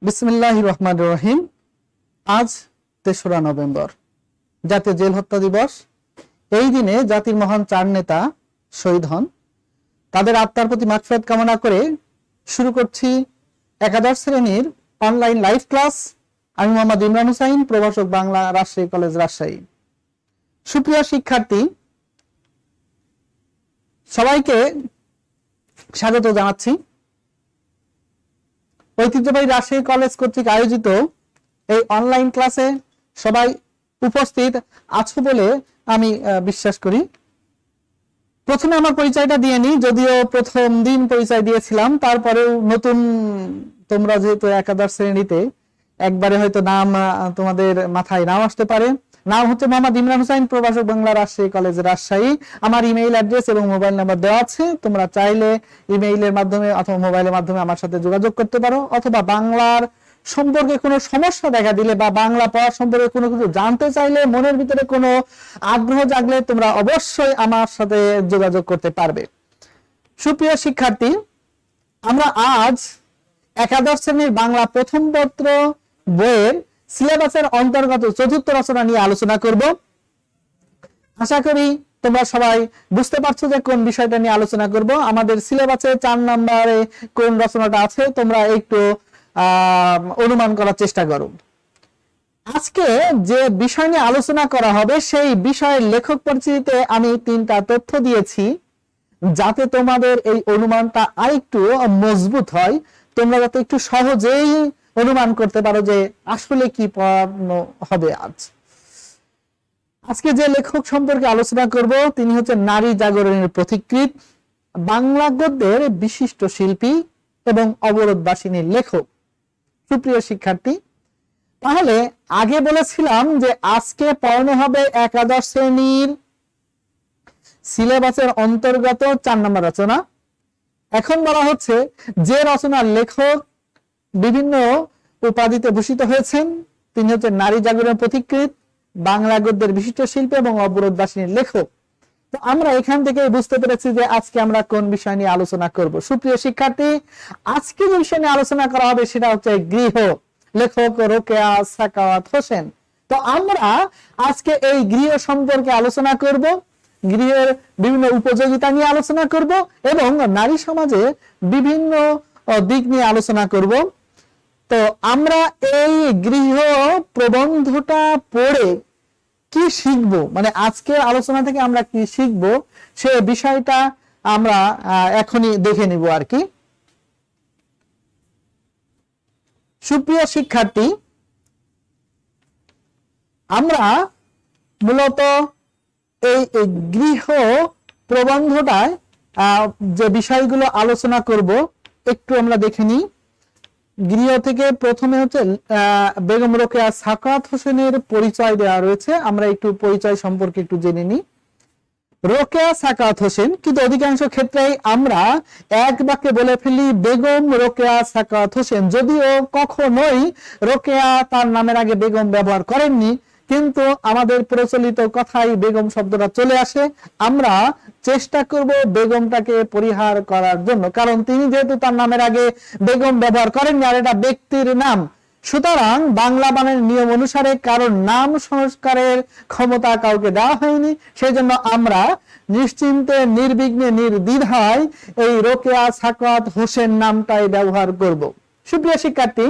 বিসমিল্লাহির রহমানির রহিম। আজ ৩রা নভেম্বর, জাতীয় জেল হত্যা দিবস। এই দিনে জাতির মহান 4 নেতা শহীদ হন। তাদের আত্মার প্রতি মাগফিরাত কামনা করে শুরু করছি একাদশ শ্রেণীর অনলাইন লাইভ ক্লাস। আমি মোহাম্মদ ইমরান হুসাইন, প্রভাষক বাংলা, রাজশাহী কলেজ, রাজশাহী। সুপ্রিয় শিক্ষার্থী, সবাইকে স্বাগত জানাচ্ছি। ঐতিহ্যবাহী রাজশাহী কলেজ কর্তৃক আয়োজিত এই অনলাইন ক্লাসে সবাই উপস্থিত আছো বলে আমি বিশ্বাস করি। প্রথমে আমার পরিচয়টা দিয়ে নিই, যদিও প্রথম দিন পরিচয় দিয়েছিলাম, তারপরেও নতুন তোমরা যেহেতু একাদশ শ্রেণীতে, একবারে হয়তো নাম তোমাদের মাথায় নাও আসতে পারে। নাম হচ্ছে মোহাম্মদ ইমরান হুসাইন, প্রভাষক বাংলা, রাজশাহী কলেজ, রাজশাহী। আমার ইমেইল অ্যাড্রেস এবং মোবাইল নাম্বার দেওয়া আছে। তোমরা চাইলে ইমেইলের মাধ্যমে অথবা মোবাইলের মাধ্যমে আমার সাথে যোগাযোগ করতে পারো, অথবা বাংলার সম্পর্কে কোনো সমস্যা দেখা দিলে বা বাংলা পড়ার সম্পর্কে কোনো কিছু জানতে চাইলে, মনের ভিতরে কোনো আগ্রহ জাগলে তোমরা অবশ্যই আমার সাথে যোগাযোগ করতে পারবে। সুপ্রিয় শিক্ষার্থী, আমরা আজ একাদশ শ্রেণীর বাংলা প্রথম পত্র বইয়ের সিলেবাসের অন্তর্গত চতুর্থ রচনা নিয়ে আলোচনা করব। আশা করি তোমরা সবাই বুঝতে পারছো যে কোন বিষয়টা নিয়ে আলোচনা করব। আমাদের সিলেবাসে 4 নম্বরে কোন রচনাটা আছে তোমরা একটু অনুমান করার চেষ্টা করো। আজকে যে বিষয় নিয়ে আলোচনা করা হবে সেই বিষয়ের লেখক পরিচিতিতে আমি 3টা তথ্য দিয়েছি, যাতে তোমাদের এই অনুমানটা আরেকটু মজবুত হয়, তোমরা যাতে একটু সহজেই অনুমান করতে পারো যে আসলে কি পড়ানো হবে। আজকে যে লেখক সম্পর্কে আলোচনা করব তিনি হচ্ছে নারী জাগরণের পথিকৃৎ, বাংলা গদ্যের বিশিষ্ট শিল্পী এবং অবরোধবাসিনীর লেখক। সুপ্রিয় শিক্ষার্থী, তাহলে আগে বলেছিলাম যে আজকে পড়ানো হবে একাদশ শ্রেণীর সিলেবাসের অন্তর্গত 4 নম্বর রচনা। এখন বলা হচ্ছে যে রচনার লেখক বিভিন্ন উপাধিতে ভূষিত হয়েছেন তিনি হচ্ছে নারী জাগরণের পথিকৃৎ, বাংলা গদ্যের বিশিষ্ট শিল্পী এবং অবরোধবাসিনীর লেখক। তো আমরা এখান থেকে বুঝতে পেরেছি যে আজকে আমরা কোন বিষয় নিয়ে আলোচনা করব। সুপ্রিয় শিক্ষার্থী, আজকে যে বিষয় নিয়ে আলোচনা করা হবে সেটা হচ্ছে গৃহ। লেখক রোকেয়া সাখাওয়াত হোসেন। তো আমরা আজকে এই গৃহ সম্পর্কে আলোচনা করব, গৃহের বিভিন্ন উপযোগিতা নিয়ে আলোচনা করব এবং নারী সমাজে বিভিন্ন দিক নিয়ে আলোচনা করব। তো আমরা এই গৃহ প্রবন্ধটা পড়ে কি শিখবো, মানে আজকে আলোচনা থেকে আমরা কি শিখবো সে বিষয়টা আমরা এখনই দেখে নিব আর কি। সুপ্রিয় শিক্ষার্থী, আমরা মূলত এই গৃহ প্রবন্ধটায় যে বিষয়গুলো আলোচনা করব একটু আমরা দেখে নিই। গৃহ থেকে প্রথমে হচ্ছে বেগম রোকেয়া সাখাওয়াত হোসেনের পরিচয় দেওয়া রয়েছে। আমরা একটু পরিচয় সম্পর্কে একটু জেনে নিই। রোকেয়া সাখাওয়াত হোসেন, কিন্তু অধিকাংশ ক্ষেত্রেই আমরা এক বাক্যে বলে ফেলি বেগম রোকেয়া সাখাওয়াত হোসেন, যদিও কখনোই রোকেয়া তার নামের আগে বেগম ব্যবহার করেননি, কিন্তু আমাদের প্রচলিত কথাই বেগম শব্দটা চলে আসে। আমরা চেষ্টা করব বেগমটাকে পরিহার করার জন্য, কারণ তিনি যেহেতু তার নামের আগে বেগম ব্যবহার করেননি আর এটা ব্যক্তির নাম, সুতরাং বাংলা বানের নিয়ম অনুসারে কারণ নাম সংস্কারের ক্ষমতা কাউকে দেওয়া হয়নি। সেই জন্য আমরা নিশ্চিন্তে, নির্বিঘ্নে, নির্দ্বিধায় এই রোকেয়া সাখাওয়াত হোসেন নামটাই ব্যবহার করব। সুপ্রিয় শিক্ষার্থী,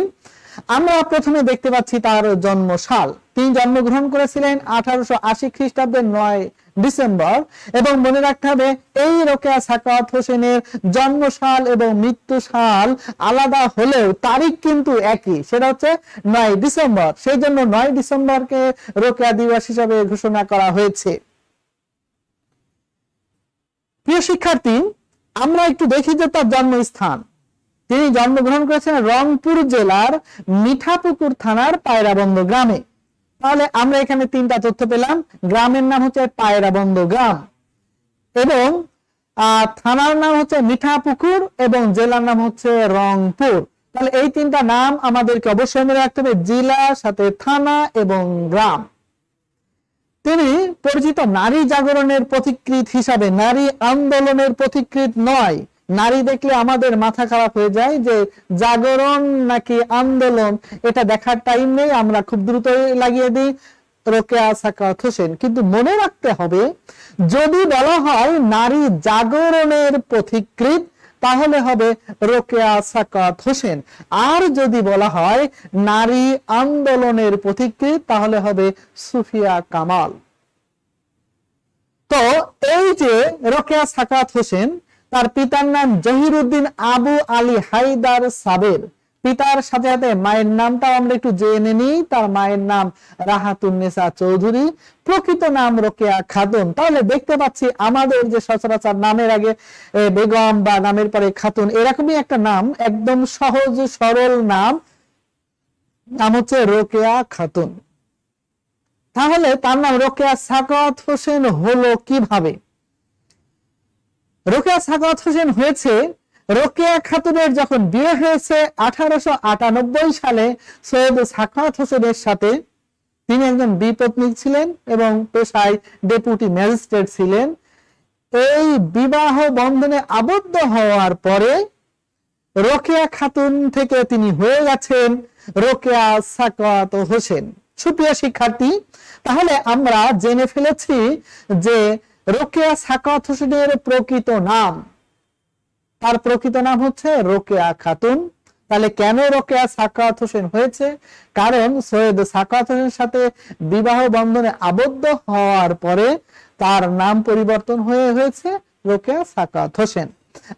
আমরা প্রথমে দেখতে পাচ্ছি তার জন্মসাল। তিনি জন্মগ্রহণ করেছিলেন 1880 খ্রিস্টাব্দের 9 ডিসেম্বর। এবং মনে রাখতে হবে এই রোকেয়া সাখাওয়াত হোসেনের জন্মসাল এবং মৃত্যু সাল আলাদা হলেও তারিখ কিন্তু একই, সেটা হচ্ছে 9 ডিসেম্বর। সেই জন্য 9 ডিসেম্বরকে রোকেয়া দিবস হিসাবে ঘোষণা করা হয়েছে। প্রিয় শিক্ষার্থী, আমরা একটু দেখি যে তার জন্মস্থান। তিনি জন্মগ্রহণ করেছেন রংপুর জেলার মিঠাপুকুর থানার পায়রাবন্দ গ্রামে। তাহলে আমরা এখানে 3টা তথ্য পেলাম। গ্রামের নাম হচ্ছে পায়রাবন্দ গ্রাম এবং থানার নাম হচ্ছে মিঠাপুকুর এবং জেলার নাম হচ্ছে রংপুর। তাহলে এই 3টা নাম আমাদেরকে অবশ্যই মনে রাখতে হবে, জেলা, সাথে থানা এবং গ্রাম। তিনি পরিচিত নারী জাগরণের পথিকৃৎ হিসাবে, নারী আন্দোলনের পথিকৃৎ নয়, নারী দেখলে আমাদের মাথা খারাপ হয়ে যায় যে জাগরণ নাকি আন্দোলন, এটা দেখার টাইম নেই, আমরা খুব দ্রুত লাগিয়ে দিই রোকেয়া সাখাওয়াত হোসেন। কিন্তু মনে রাখতে হবে, যদি বলা হয় নারী জাগরণের পথিকৃৎ তাহলে হবে রোকেয়া সাখাওয়াত হোসেন, আর যদি বলা হয় নারী আন্দোলনের পথিকৃৎ তাহলে হবে সুফিয়া কামাল। তো এই যে রোকেয়া সাখাওয়াত হোসেন, তার পিতার নাম জহিরুদ্দিন আবু আলী হায়দার সাবের, পিতার সাথে সাথে মায়ের নামটাও আমরা একটু জেনে নিই। তার মায়ের নাম রাহাতুন্নেসা চৌধুরী, প্রকৃত নাম রোকেয়া খাতুন। তাহলে দেখতে পাচ্ছি আমাদের যে সচরাচর নামের আগে বেগম বা নামের পরে খাতুন, এরকমই একটা নাম, একদম সহজ সরল নাম, নাম হচ্ছে রোকেয়া খাতুন। তাহলে তার নাম রোকেয়া সাখাওয়াত হোসেন হলো কিভাবে? রোকেয়া সাখাওয়াত হোসেন হয়েছে রোকেয়া খাতুনের যখন বিয়ে হয়েছে 1898 সালে সৈয়দ সাখাওয়াত হোসেনের সাথে। তিনি একজন বিপত্নিক ছিলেন এবং পেশায় ডেপুটি ম্যাজিস্ট্রেট ছিলেন। এই বিবাহ বন্ধনে আবদ্ধ হওয়ার পরে রোকেয়া খাতুন থেকে তিনি হয়ে গেছেন রোকেয়া সাখাওয়াত হোসেন। সুপ্রিয় শিক্ষার্থী, তাহলে আমরা জেনে ফেলেছি যে রোকেয়া সাখাওয়াত হোসেনের প্রকৃত নাম, তার প্রকৃত নাম হচ্ছে রোকেয়া খাতুন। তাহলে কেন রোকেয়া সাখাওয়াত হোসেন হয়েছে? কারণ সৈয়দ সাখাওয়াত হোসেনের সাথে বিবাহ বন্ধনে আবদ্ধ হওয়ার পরে তার নাম পরিবর্তন হয়েছে রোকেয়া সাখাওয়াত হোসেন।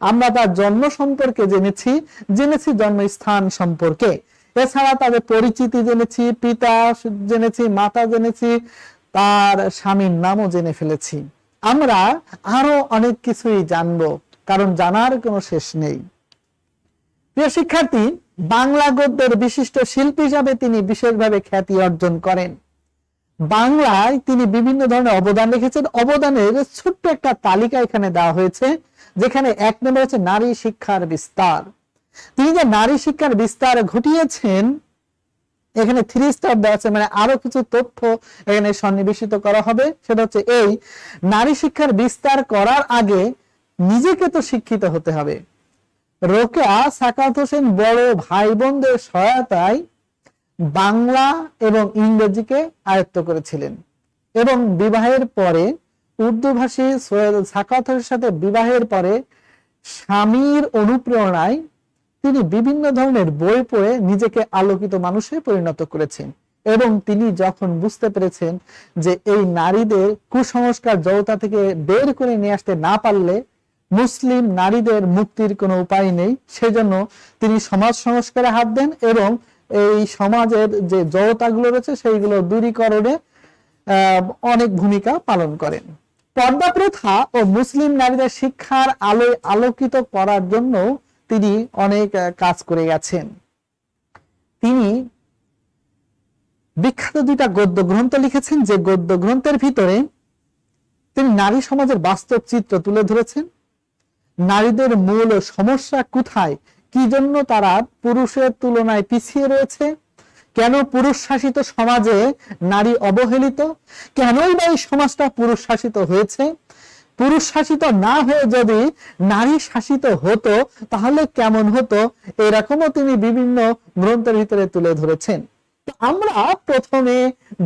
আমরা তার জন্ম সম্পর্কে জেনেছি জন্মস্থান সম্পর্কে, এছাড়া তাদের পরিচিতি জেনেছি, পিতা জেনেছি, মাতা জেনেছি, তার স্বামীর নামও জেনে ফেলেছি। আমরা আরো অনেক কিছুই জানবো, কারণ জানার কোনো শেষ নেই। প্রিয় শিক্ষার্থী, বাংলা গদ্যের বিশিষ্ট শিল্পী হিসাবে তিনি বিশেষভাবে খ্যাতি অর্জন করেন। বাংলায় তিনি বিভিন্ন ধরনের অবদান রেখেছেন। অবদানের ছোট্ট একটা তালিকা এখানে দেওয়া হয়েছে, যেখানে 1 নম্বর হচ্ছে নারী শিক্ষার বিস্তার। তিনি যে নারী শিক্ষার বিস্তার ঘটিয়েছেন, এখানে 3 স্টার দেওয়া আছে, মানে আরো কিছু তথ্য এখানে সন্নিবেশিত করা হবে। সেটা হচ্ছে এই, নারী শিক্ষার বিস্তার করার আগে নিজেকে তো শিক্ষিত হতে হবে। রোকেয়া সাখাওয়াত হোসেন বড় ভাই বোনদের সহায়তায় বাংলা এবং ইংরেজিকে আয়ত্ত করেছিলেন এবং বিবাহের পরে উর্দু ভাষী সৈয়দ সাখাওয়াত হোসেনের সাথে বিবাহের পরে স্বামীর অনুপ্রেরণায় তিনি বিভিন্ন ধরনের বই পড়ে নিজেকে আলোকিত মানুষে পরিণত করেছেন। এবং তিনি যখন বুঝতে পেরেছেন যে এই নারীদের কুসংস্কার জড়তা থেকে বের করে নিয়ে আসতে না পারলে মুসলিম নারীদের মুক্তির কোনো উপায় নেই, সেজন্য তিনি সমাজ সংস্কারে হাত দেন এবং এই সমাজের যে জড়তাগুলো রয়েছে সেইগুলো দূরীকরণে অনেক ভূমিকা পালন করেন। পর্দা প্রথা ও মুসলিম নারীদের শিক্ষার আলোয় আলোকিত করার জন্য তিনি অনেক কাজ করে গেছেন। তিনি বিখ্যাত 2টা গদ্য গ্রন্থ লিখেছেন, যে গদ্য গ্রন্থের ভিতরে তিনি নারী সমাজের বাস্তব চিত্র তুলে ধরেছেন। নারীদের মূল সমস্যা কোথায়, কি জন্য তারা পুরুষের তুলনায় পিছিয়ে রয়েছে, কেন পুরুষ শাসিত সমাজে নারী অবহেলিত, কেনই বা এই সমাজটা পুরুষ শাসিত হয়েছে, পুরুষ শাসিত না হয়ে যদি নারী শাসিত হতো তাহলে কেমন হতো, এরকমও তিনি বিভিন্ন গ্রন্থের ভিতরে তুলে ধরেছেন। আমরা প্রথমে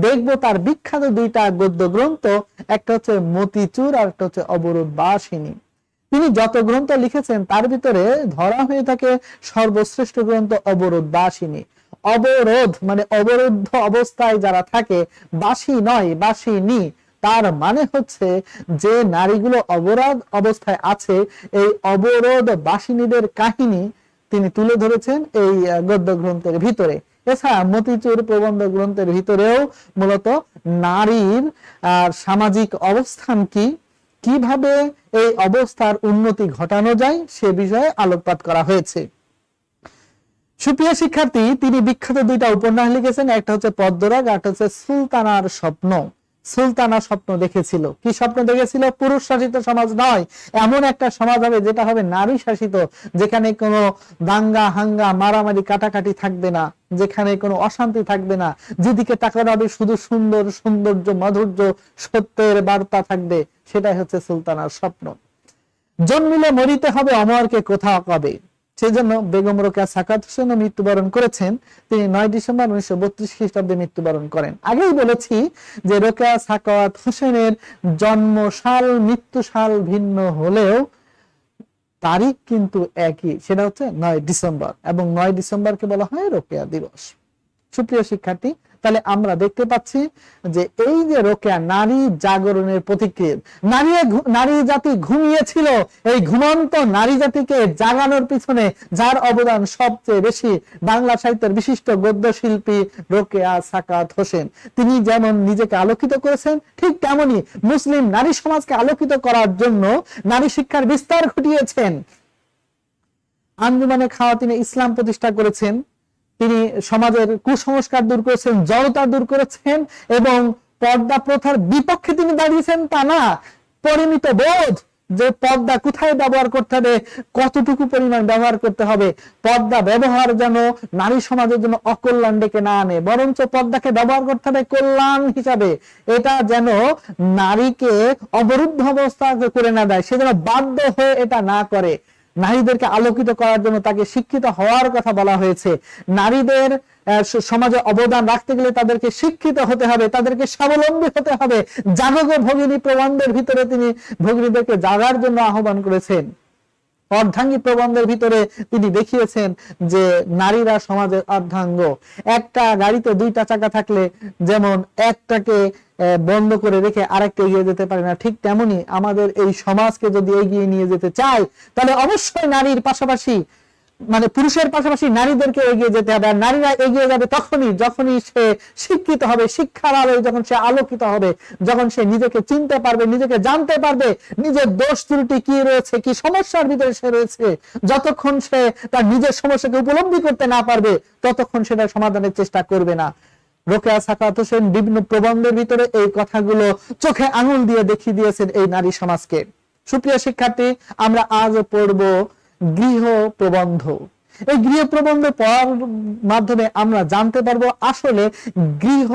দেখব তার বিখ্যাত 2টা গদ্য গ্রন্থ, একটা হচ্ছে মতিচুর আর একটা হচ্ছে অবরোধবাসিনী। তিনি যত গ্রন্থ লিখেছেন তার ভিতরে ধরা হয়ে থাকে সর্বশ্রেষ্ঠ গ্রন্থ অবরোধবাসিনী। অবরোধ মানে অবরুদ্ধ অবস্থায় যারা থাকে, বাসী নয় বাসিনী, তার মানে হচ্ছে যে নারীগুলো অবরোধ অবস্থায় আছে, এই অবরোধ বাসিনীদের কাহিনী তিনি তুলে ধরেছেন এই গদ্য গ্রন্থের ভিতরে। এছাড়া মতিচুর প্রবন্ধ গ্রন্থের ভিতরেও মূলত নারীর সামাজিক অবস্থান কি, কিভাবে এই অবস্থার উন্নতি ঘটানো যায় সে বিষয়ে আলোকপাত করা হয়েছে। সুপ্রিয় শিক্ষার্থী, তিনি বিখ্যাত 2টা উপন্যাস লিখেছেন, একটা হচ্ছে পদ্মরাগ, একটা হচ্ছে সুলতানার স্বপ্ন। সুলতানা স্বপ্ন দেখেছিল, কি স্বপ্ন দেখেছিল? পুরুষ শাসিত সমাজ নয়, এমন একটা সমাজ হবে যেটা হবে নারী শাসিত, যেখানে কোনো দাঙ্গা হাঙ্গা মারামারি কাটাকাটি থাকবে না, যেখানে কোনো অশান্তি থাকবে না, যেদিকে তাকানো হবে শুধু সুন্দর সৌন্দর্য মাধুর্য সত্যের বার্তা থাকবে, সেটাই হচ্ছে সুলতানার স্বপ্ন। জন্মিলে মরিতে হবে, অমরকে কোথাও কবে। সেজন্য বেগম রোকেয়া সাখাওয়াত হোসেন মৃত্যুবরণ করেছেন। তিনি 9 ডিসেম্বর 1932 খ্রিস্টাব্দে মৃত্যুবরণ করেন। আগেই বলেছি যে রোকেয়া সাখাওয়াত হোসেনের জন্ম সাল মৃত্যু সাল ভিন্ন হলেও তারিখ কিন্তু একই, সেটা হচ্ছে 9 ডিসেম্বর, এবং 9 ডিসেম্বরকে বলা হয় রোকেয়া দিবস। সুপ্রিয় শিক্ষার্থী, তাহলে আমরা দেখতে পাচ্ছি যে এই যে রোকেয়া নারী জাগরণের প্রতীকী, নারী জাতি ঘুমিয়েছিল, এই ঘুমন্ত নারী জাতিকে জাগানোর পিছনে যার অবদান সবচেয়ে বেশি, বাংলা সাহিত্যের বিশিষ্ট গদ্য শিল্পী রোকেয়া সাখাওয়াত হোসেন। তিনি যেমন নিজেকে আলোকিত করেছেন, ঠিক তেমনি মুসলিম নারী সমাজকে আলোকিত করার জন্য নারী শিক্ষার বিস্তার ঘটিয়েছেন। আঞ্জুমানে খাওয়াতিনে ইসলাম প্রতিষ্ঠা করেছেন, তিনি সমাজের কুসংস্কার দূর করেছেন, জড়তা দূর করেছেন, এবং পর্দা প্রথার বিপক্ষে তিনি দাঁড়িয়েছেন তা না, পরিমিত বোধ যে পর্দা কোথায় ব্যবহার করতে হবে, কতটুকু পরিমাণ ব্যবহার করতে হবে, পর্দা ব্যবহার যেন নারী সমাজের জন্য অকল্যাণ ডেকে না আনে, বরঞ্চ পর্দাকে ব্যবহার করতে হবে কল্যাণ হিসাবে। এটা যেন নারীকে অবরুদ্ধ অবস্থা করে না দেয়, সে যেন বাধ্য হয়ে এটা না করে। নারীদেরকে আলোকিত করার জন্য তাকে শিক্ষিত হওয়ার কথা বলা হয়েছে। নারীদের সমাজে অবদান রাখতে গেলে তাদেরকে শিক্ষিত হতে হবে, তাদেরকে স্বাবলম্বী হতে হবে। জাগো ভগিনী প্রবন্ধের ভিতরে তিনি ভগিনীদেরকে জাগার জন্য আহ্বান করেছেন। অর্ধাঙ্গী প্রবন্ধের ভিতরে তিনি দেখিয়েছেন যে নারীরা সমাজের অর্ধাঙ্গ। একটা গাড়িতে 2টা চাকা থাকলে যেমন একটাকে বন্ধ করে রেখে আরেকটা এগিয়ে যেতে পারে না, ঠিক তেমনি আমাদের এই সমাজকে যদি এগিয়ে নিয়ে যেতে চাই তাহলে অবশ্যই নারীর পাশাপাশি, মানে পুরুষের পাশাপাশি নারীদেরকে এগিয়ে যেতে হবে। আর নারীরা এগিয়ে যাবে তখনই যখনই সে শিক্ষিত হবে, শিক্ষার আলোয় যখন সে আলোকিত হবে, যখন সে নিজেকে চিনতে পারবে, নিজেকে জানতে পারবে, নিজের দোষ ত্রুটি কি রয়েছে, কি সমস্যার ভিতরে সে রয়েছে। যতক্ষণ সে তার নিজের সমস্যাকে উপলব্ধি করতে না পারবে ততক্ষণ সেটা সমাধানের চেষ্টা করবে না। রোকেয়া সাখাওয়াত হোসেন বিভিন্ন প্রবন্ধের ভিতরে এই কথাগুলো চোখে আঙুল দিয়ে দেখিয়ে দিয়েছেন এই নারী সমাজকে। সুপ্রিয় শিক্ষার্থী, আমরা আজ পড়ব গৃহ প্রবন্ধ। এই গৃহ প্রবন্ধ পড়ার মাধ্যমে আমরা জানতে পারবো আসলে গৃহ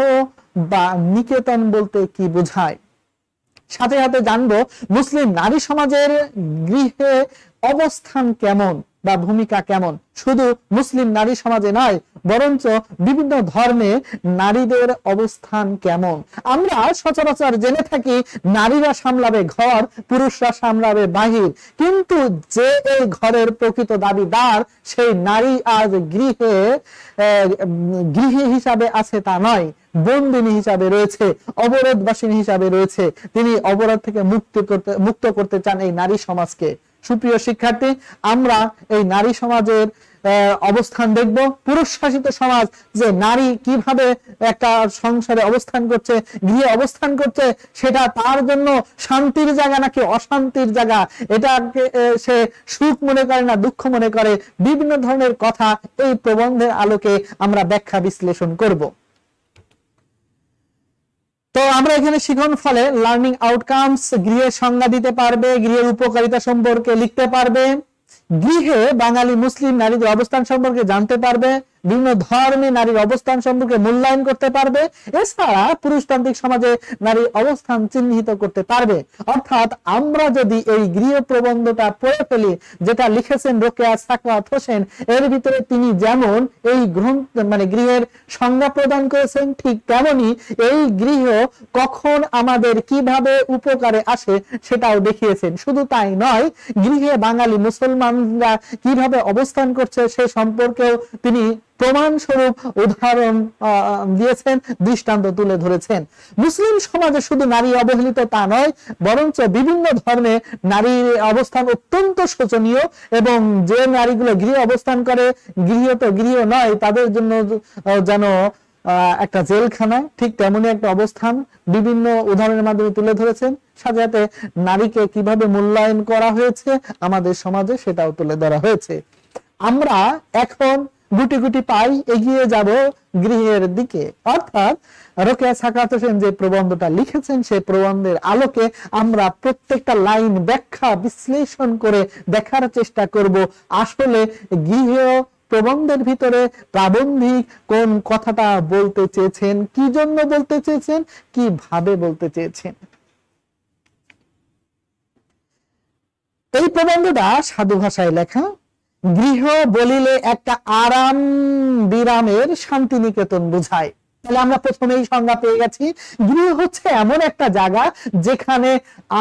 বা নিকেতন বলতে কি বোঝায়। সাথে সাথে জানবো মুসলিম নারী সমাজের গৃহে অবস্থান কেমন বা ভূমিকা কেমন। শুধু মুসলিম নারী সমাজে নয়, বরঞ্চ বিভিন্ন ধর্মে নারীদের অবস্থান কেমন। আমরা সচরাচর জেনে থাকি নারীরা সামলাবে ঘর, পুরুষরা সামলাবে বাহির, কিন্তু যে এই ঘরের প্রকৃত দাবিদার সেই নারী আজ গৃহী হিসাবে আছে তা নয়, বন্দিনী হিসাবে রয়েছে, অবরোধবাসিনী হিসাবে রয়েছে। তিনি অবরোধ থেকে মুক্ত করতে চান এই নারী সমাজকে। সুপ্রিয় শিক্ষার্থী, আমরা এই নারী সমাজের অবস্থান দেখব। পুরুষ শাসিত সমাজ যে নারী কিভাবে একটা সংসারে অবস্থান করছে, গৃহে অবস্থান করছে, সেটা তার জন্য শান্তির জায়গা নাকি অশান্তির জায়গা, এটাকে সে সুখ মনে করে না দুঃখ মনে করে, বিভিন্ন ধরনের কথা এই প্রবন্ধের আলোকে আমরা ব্যাখ্যা বিশ্লেষণ করব। তো আমরা এখানে শিখন ফলে লার্নিং আউটকামস, গৃহের সংজ্ঞা দিতে পারবে, গৃহের উপকারিতা সম্পর্কে লিখতে পারবে, গৃহে বাঙালি মুসলিম নারীদের অবস্থান সম্পর্কে জানতে পারবে, বিভিন্ন ধর্মে নারীর অবস্থান সম্পর্কে মূল্যায়ন করতে পারবে, এছাড়া পুরুষতান্ত্রিক সমাজে নারীর অবস্থান চিহ্নিত করতে পারবে। অর্থাৎ আমরা যদি এই গৃহ প্রবন্ধটা পড়ে ফেলি যেটা লিখেছেন রোকেয়া সাখাওয়াত হোসেন, এর ভিতরে তিনি যেমন এই গৃহের সংজ্ঞা প্রদান করেছেন, ঠিক তেমনি এই গৃহ কখন আমাদের কিভাবে উপকারে আসে সেটাও দেখিয়েছেন। শুধু তাই নয়, গৃহে বাঙালি মুসলমানরা কিভাবে অবস্থান করছে সে সম্পর্কেও তিনি প্রমাণ স্বরূপ উদাহরণ দিয়েছেন, দৃষ্টান্ত তুলে ধরেছেন। মুসলিম সমাজে শুধু নারী অবহেলিত তা নয়, বরঞ্চ বিভিন্ন ধর্মে নারীর অবস্থান অত্যন্ত শোচনীয়, এবং যে নারীগুলো গৃহে অবস্থান করে, গৃহ তো গৃহ নয়, তাদের জন্য যেন একটা জেলখানা, ঠিক তেমনি একটা অবস্থান বিভিন্ন উদাহরণের মাধ্যমে তুলে ধরেছেন। সাথে সাথে নারীকে কিভাবে মূল্যায়ন করা হয়েছে আমাদের সমাজে সেটাও তুলে ধরা হয়েছে। আমরা এখন গুটি গুটি পাই এগিয়ে যাব গৃহের দিকে। অর্থাৎ রোকেয়া সাখাওয়াত হোসেন যে প্রবন্ধটা লিখেছেন সেই প্রবন্ধের আলোকে আমরা প্রত্যেকটা লাইন ব্যাখ্যা বিশ্লেষণ করে দেখার চেষ্টা করব আসলে গৃহ প্রবন্ধের ভিতরে প্রাবন্ধিক কোন কথাটা বলতে চেয়েছেন, কি জন্য বলতে চেয়েছেন, কিভাবে বলতে চেয়েছেন। এই প্রবন্ধটা সাধু ভাষায় লেখা। গৃহ বলিলে একটা আরাম বিরামের শান্তিনিকেতন বোঝায়। তাহলে আমরা প্রথমেই সংজ্ঞা পেয়ে গেছি, গৃহ হচ্ছে এমন একটা জায়গা যেখানে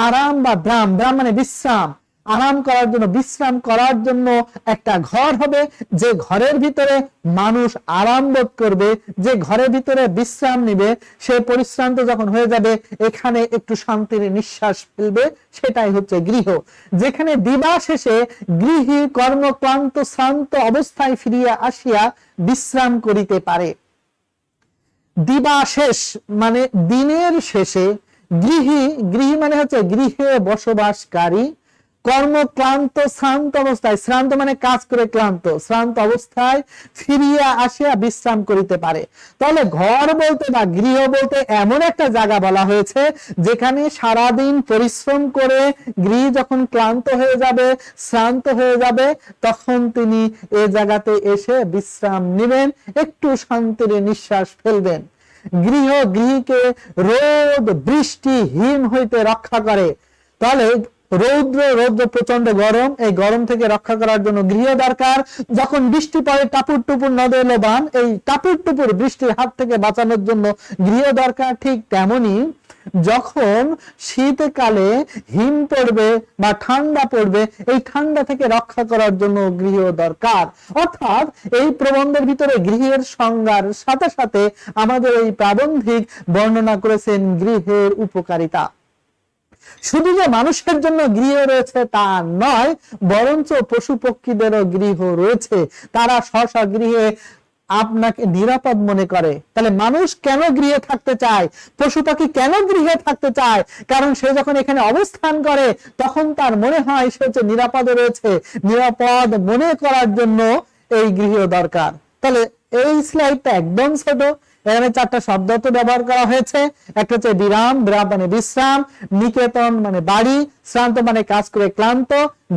আরাম বা ব্রাম, ব্রাম মানে বিশ্রাম, আরাম করার জন্য, বিশ্রাম করার জন্য একটা ঘর হবে, যে ঘরের ভিতরে মানুষ আরাম বোধ করবে, যে ঘরের ভিতরে বিশ্রাম নিবে, সে পরিশ্রান্ত যখন হয়ে যাবে এখানে একটু শান্তির নিঃশ্বাস ফেলবে, সেটাই হচ্ছে গৃহ। যেখানে দিবা শেষে গৃহী কর্মক্লান্ত শ্রান্ত অবস্থায় ফিরিয়া আসিয়া বিশ্রাম করিতে পারে। দিবা শেষ মানে দিনের শেষে, গৃহী, গৃহী মানে হচ্ছে গৃহে বসবাসকারী, কর্মক্লান্ত শ্রান্ত অবস্থায়, শ্রান্ত মানে কাজ করে ক্লান্ত, শ্রান্ত অবস্থায় ফিরিয়া আসিয়া বিশ্রাম করিতে পারে। তাহলে ঘর বলতে বা গৃহ বলতে এমন একটা জায়গা বলা হয়েছে যেখানে সারাদিন পরিশ্রম করে গৃহী যখন ক্লান্ত হয়ে যাবে, শ্রান্ত হয়ে যাবে, তখন তিনি এই জায়গাতে এসে বিশ্রাম নেবেন, একটু শান্তির নিঃশ্বাস ফেলবেন। গৃহ গৃহীকে রোদ বৃষ্টি হিম হইতে রক্ষা করে। তাহলে রৌদ্র প্রচন্ড গরম, এই গরম থেকে রক্ষা করার জন্য গৃহ দরকার। যখন বৃষ্টি পড়ে টাপুর টুপুর নদে লোবান, এই টাপুর টুপুর বৃষ্টির হাত থেকে বাঁচানোর জন্য গৃহ দরকার। ঠিক তেমনি যখন শীতকালে হিম পড়বে বা ঠান্ডা পড়বে, এই ঠান্ডা থেকে রক্ষা করার জন্য গৃহ দরকার। অর্থাৎ এই প্রবন্ধের ভিতরে গৃহের সংজ্ঞার সাথে সাথে আমাদের এই প্রাবন্ধিক বর্ণনা করেছেন গৃহের উপকারিতা। শুধু যে মানুষের জন্য গৃহ রয়েছে তা নয়, বরঞ্চ পশু পক্ষীদেরও গৃহ রয়েছে, তারা স্ব গৃহে আপনাকে নিরাপদ মনে করে। তাহলে মানুষ কেন গৃহে থাকতে চায়, পশু পাখি কেন গৃহে থাকতে চায়? কারণ সে যখন এখানে অবস্থান করে তখন তার মনে হয় সে হচ্ছে নিরাপদে রয়েছে, নিরাপদ মনে করার জন্য এই গৃহ দরকার। তাহলে এই স্লাইডটা একদম ছোট, এখানে 4টা শব্দ তো ব্যবহার করা হয়েছে। একটা হচ্ছে বিরাম, বিরাম মানে বিশ্রাম, নিকেতন মানে বাড়ি, শ্রান্ত মানে কাজ করে ক্লান্ত,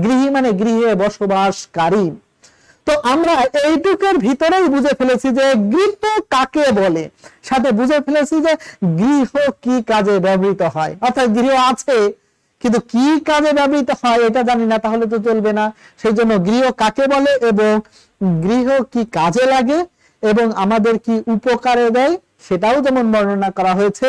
গৃহী মানে গৃহে বসবাসকারী। তো আমরা এইটুকুর ভিতরেই বুঝে ফেলেছি যে গৃহ কাকে বলে, সাথে বুঝে ফেলেছি যে গৃহ কি কাজে ব্যবহৃত হয়। অর্থাৎ গৃহ আছে কিন্তু কি কাজে ব্যবহৃত হয় এটা জানি না, তাহলে তো চলবে না। সেই জন্য গৃহ কাকে বলে এবং গৃহ কি কাজে লাগে এবং আমাদের কি উপকারে দেয় সেটাও যেমন বর্ণনা করা হয়েছে।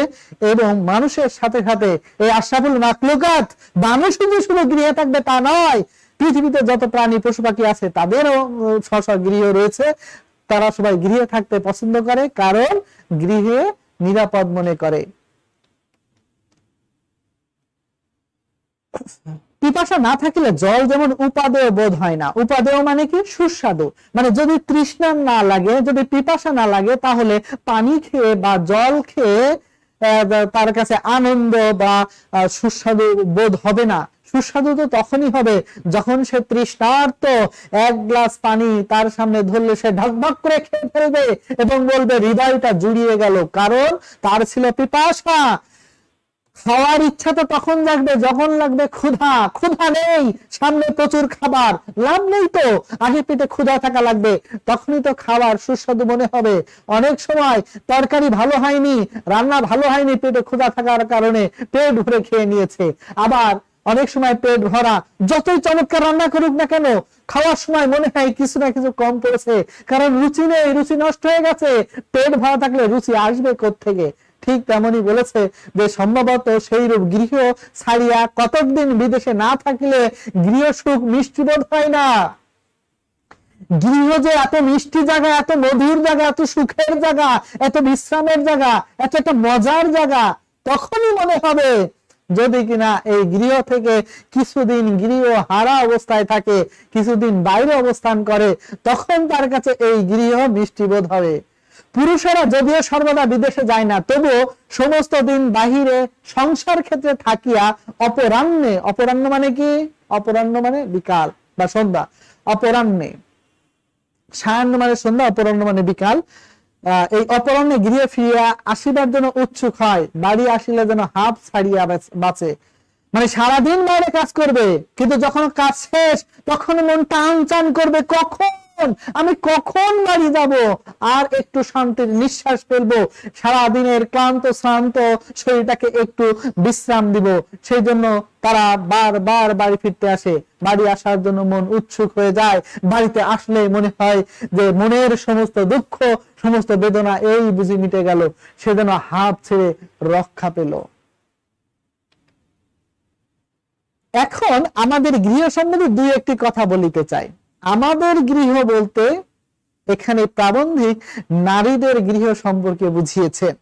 এবং মানুষের সাথে সাথে এই আশরাফুল মাখলুকাত, মানুষ শুধু গৃহে থাকবে তা নয়, পৃথিবীতে যত প্রাণী পশু পাখি আছে তাদেরও স্ব গৃহ রয়েছে। তারা সবাই গৃহে থাকতে পছন্দ করে, কারণ গৃহে নিরাপদ মনে করে। পিপাসা না থাকলে জল যেমন উপাদেয় বোধ হয় না। উপাদেয় মানে কি? সুস্বাদু। মানে যদি তৃষ্ণা না লাগে, যদি পিপাসা না লাগে, তাহলে পানি খেয়ে বা জল খেয়ে তার কাছে আনন্দ বা সুস্বাদু বোধ হবে না। সুস্বাদু তো তখনই হবে যখন সে তৃষ্ণার্ত, এক গ্লাস পানি তার সামনে ধরলে সে ঢকঢক করে খেয়ে ফেলবে এবং বলবে হৃদয়টা জুড়িয়ে গেল, কারণ তার ছিল পিপাসা। খাওয়ার ইচ্ছা তো তখন জাগবে যখন লাগবে ক্ষুধা। ক্ষুধা নেই, সামনে প্রচুর খাবার, লাভ নেই তো, আগে পেটে ক্ষুধা থাকা লাগবে, তখনই তো খাবার সুস্বাদু মনে হবে। অনেক সময় তরকারি ভালো হয়নি, রান্না ভালো হয়নি, পেটে ক্ষুধা থাকার কারণে পেট ভরে খেয়ে নিয়েছে। আবার অনেক সময় পেট ভরা, যতই চমৎকার রান্না করুক না কেন, খাওয়ার সময় মনে হয় কিছু না কিছু কম পড়েছে, কারণ রুচি নেই, রুচি নষ্ট হয়ে গেছে। পেট ভরা থাকলে রুচি আসবে কোত্থেকে? ঠিক তেমনই বলেছে যে সম্ভবত সেই রূপ গৃহ ছাড়িয়া কতকদিন বিদেশে না থাকলে গৃহ সুখ মিষ্টি বোধ হয় না। গৃহ যে এত মিষ্টি জায়গা, এত মধুর জায়গা, এত সুখের জায়গা, এত বিশ্রামের জায়গা, এত একটা মজার জায়গা, তখনই মনে হবে যদি কিনা এই গৃহ থেকে কিছুদিন গৃহ হারা অবস্থায় থাকে, কিছুদিন বাইরে অবস্থান করে, তখন তার কাছে এই গৃহ মিষ্টি বোধ হবে। পুরুষেরা যদিও সর্বদা বিদেশে যায় না, তবুও সমস্ত দিন বাহিরে সংসার ক্ষেত্রে থাকিয়া অপরাহ্নে, অপরাহ্ন মানে কি? অপরাহ্ন মানে বিকাল বা সন্ধ্যা, অপরাহ্নে, সায়াহ্ন মানে সন্ধ্যা, অপরাহ্ন মানে বিকাল, এই অপরাহ্নে গৃহে ফিরিয়া আসিবার জন্য উৎসুক হয়, বাড়ি আসিলে যেন হাফ ছাড়িয়া বাঁচে। মানে সারাদিন বাইরে কাজ করবে, কিন্তু যখন কাজ শেষ তখন মন টান টান করবে, কখন আমি কখন বাড়ি যাব আর একটু শান্তির নিঃশ্বাস ফেলবো, সারাদিনের ক্লান্ত শ্রান্ত শরীরটাকে একটু বিশ্রাম দিব। সেই জন্য তারা বারবার বাড়ি ফিরতে আসে। বাড়ি আসার জন্য মন উৎসুক হয়ে যায়। বাড়িতে আসলে মনে হয় যে মনের সমস্ত দুঃখ, সমস্ত বেদনা এই বুঝি মিটে গেল, সেজন্য হাত ছেড়ে রক্ষা পেল। এখন আমাদের গৃহ সম্বন্ধে দুই একটি কথা বলিতে চাই। আমাদের গৃহ বলতে এখানে প্রাবন্ধিক নারীদের গৃহ সম্পর্কে বুঝিয়েছেন।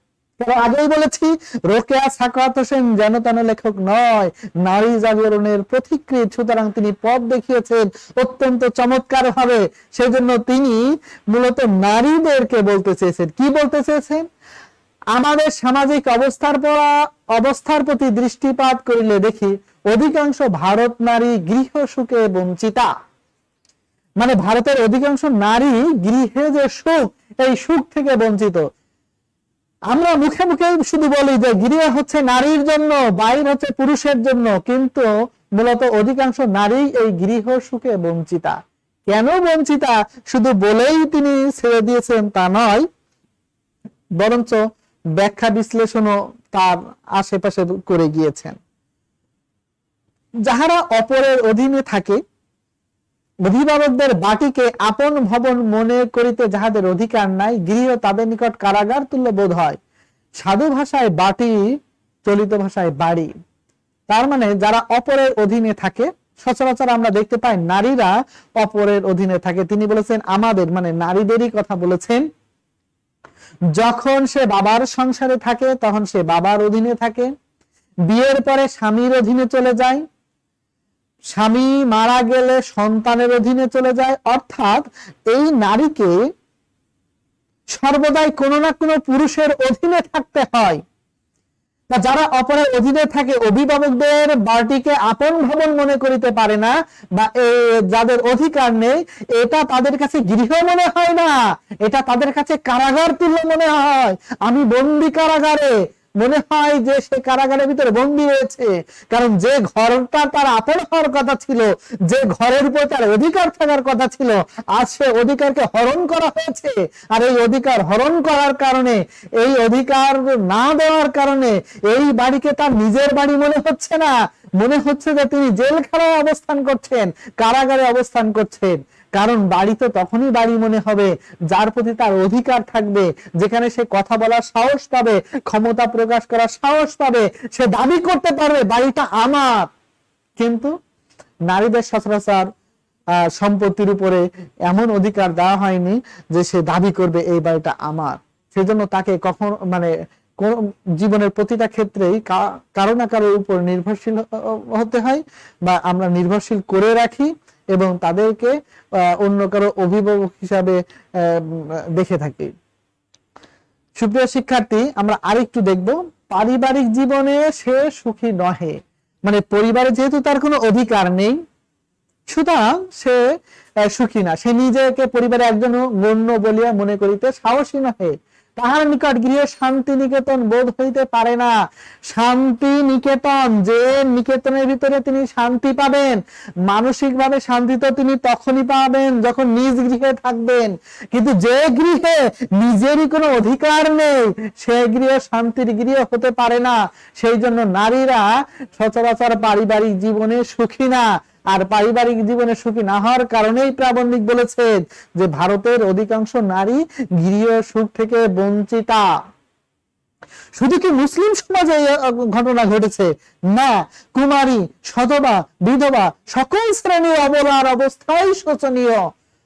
আগেই বলেছি, রোকেয়া সাখাওয়াত হোসেন যেন তেন লেখক নয়, নারী জাগরণের পথিকৃৎ। সুতরাং তিনি পথ দেখিয়েছেন অত্যন্ত চমৎকার ভাবে। সেজন্য তিনি মূলত নারীদেরকে বলতে চেয়েছেন। কি বলতে চেয়েছেন? আমাদের সামাজিক অবস্থার প্রতি দৃষ্টিপাত করিলে দেখি অধিকাংশ ভারত নারী গৃহ সুখে বঞ্চিতা। মানে ভারতের অধিকাংশ নারী গৃহে যে সুখ, এই সুখ থেকে বঞ্চিত। আমরা মুখে মুখে শুধু বলি যে গৃহ হচ্ছে নারীর জন্য, বাইর হচ্ছে পুরুষের জন্য, কিন্তু মূলত অধিকাংশ নারী এই গৃহ সুখে বঞ্চিতা। কেন বঞ্চিতা শুধু বলেই তিনি ছেড়ে দিয়েছেন তা নয়, বরঞ্চ ব্যাখ্যা বিশ্লেষণও তার আশেপাশে করে গিয়েছেন। যাহারা অপরের অধীনে থাকে, অভিভাবকদের বাটিকে আপন ভবন মনে করিতে যাহাদের অধিকার নাই, গৃহ তাদের নিকট কারাগার তুল্য বোধ হয়। সাধু ভাষায় বাটি, চলিত ভাষায় বাড়ি। তার মানে যারা অপরের অধীনে থাকে, সচরাচর আমরা দেখতে পাই নারীরা অপরের অধীনে থাকে। তিনি বলেছেন আমাদের, মানে নারীদেরই কথা বলেছেন। যখন সে বাবার সংসারে থাকে তখন সে বাবার অধীনে থাকে, বিয়ের পরে স্বামীর অধীনে চলে যায়, স্বামী মারা গেলে সন্তানের অধীনে চলে যায়। অর্থাৎ এই নারীকে সর্বদাই কোনো না কোনো পুরুষের অধীনে থাকতে হয়। যারা অপরের অধীনে থাকে, অভিভাবকদের বাড়িকে আপন ভবন মনে করিতে পারে না, বা যাদের অধিকার নেই, এটা তাদের কাছে গৃহ মনে হয় না, এটা তাদের কাছে কারাগার তুল্য মনে হয়। আমি বন্দি কারাগারে, মনে হয় যে সে কারাগারের ভিতরে বন্দী রয়েছে। কারণ যে ঘরটা তার আপন হওয়ার কথা ছিল, যে ঘরের উপর তার অধিকার থাকার কথা ছিল, আজ সে অধিকারকে হরণ করা হয়েছে। আর এই অধিকার হরণ করার কারণে, এই অধিকার না দেওয়ার কারণে এই বাড়িকে তার নিজের বাড়ি মনে হচ্ছে না, মনে হচ্ছে যে তিনি জেলখানায় অবস্থান করছেন, কারাগারে অবস্থান করছেন। কারণ বাড়ি তো তখনই বাড়ি মনে হবে যার প্রতি তার অধিকার থাকবে, যেখানে সে কথা বলার সাহস পাবে, ক্ষমতা প্রকাশ করার সাহস পাবে, সে দাবি করতে পারবে বাড়িটা আমার। কিন্তু নারীদের সচরাচর সম্পত্তির উপরে এমন অধিকার দেওয়া হয়নি যে সে দাবি করবে এই বাড়িটা আমার। সেজন্য তাকে কখন, মানে কোন জীবনের প্রতিটা ক্ষেত্রেই কারো না কারোর উপর নির্ভরশীল হতে হয়, বা আমরা নির্ভরশীল করে রাখি এবং তাদেরকে অন্য কারো অভিভাবক হিসাবে দেখে থাকি। সুপ্রিয় শিক্ষার্থী, আমরা আরেকটু দেখব, পারিবারিক জীবনে সে সুখী নহে। মানে পরিবারে যেহেতু তার কোনো অধিকার নেই, সুতরাং সে সুখী না। সে নিজেকে পরিবারে একজন গণ্য বলিয়া মনে করিতে সাহসী নহে। তাহার নিকট গৃহে শান্তি নিকেতন বোধ হইতে পারে না। শান্তি নিকেতন, যে নিকেতনের ভিতরে তিনি শান্তি পাবেন, মানসিক ভাবে শান্তি তো তিনি তখনই পাবেন যখন নিজ গৃহে থাকবেন। কিন্তু যে গৃহে নিজেরই কোনো অধিকার নেই, সে গৃহ শান্তির গৃহ হতে পারে না। সেই জন্য নারীরা সচরাচর পারিবারিক জীবনে সুখী না। আর পারিবারিক জীবনে সুখী না হওয়ার কারণেই প্রাবন্ধিক বলেছেন যে ভারতের অধিকাংশ নারী গৃহ সুখ থেকে বঞ্চিতা। শুধু কি মুসলিম সমাজে ঘটনা ঘটেছে? না, কুমারী, সধবা, বিধবা সকল শ্রেণীর অবলার অবস্থাই শোচনীয়।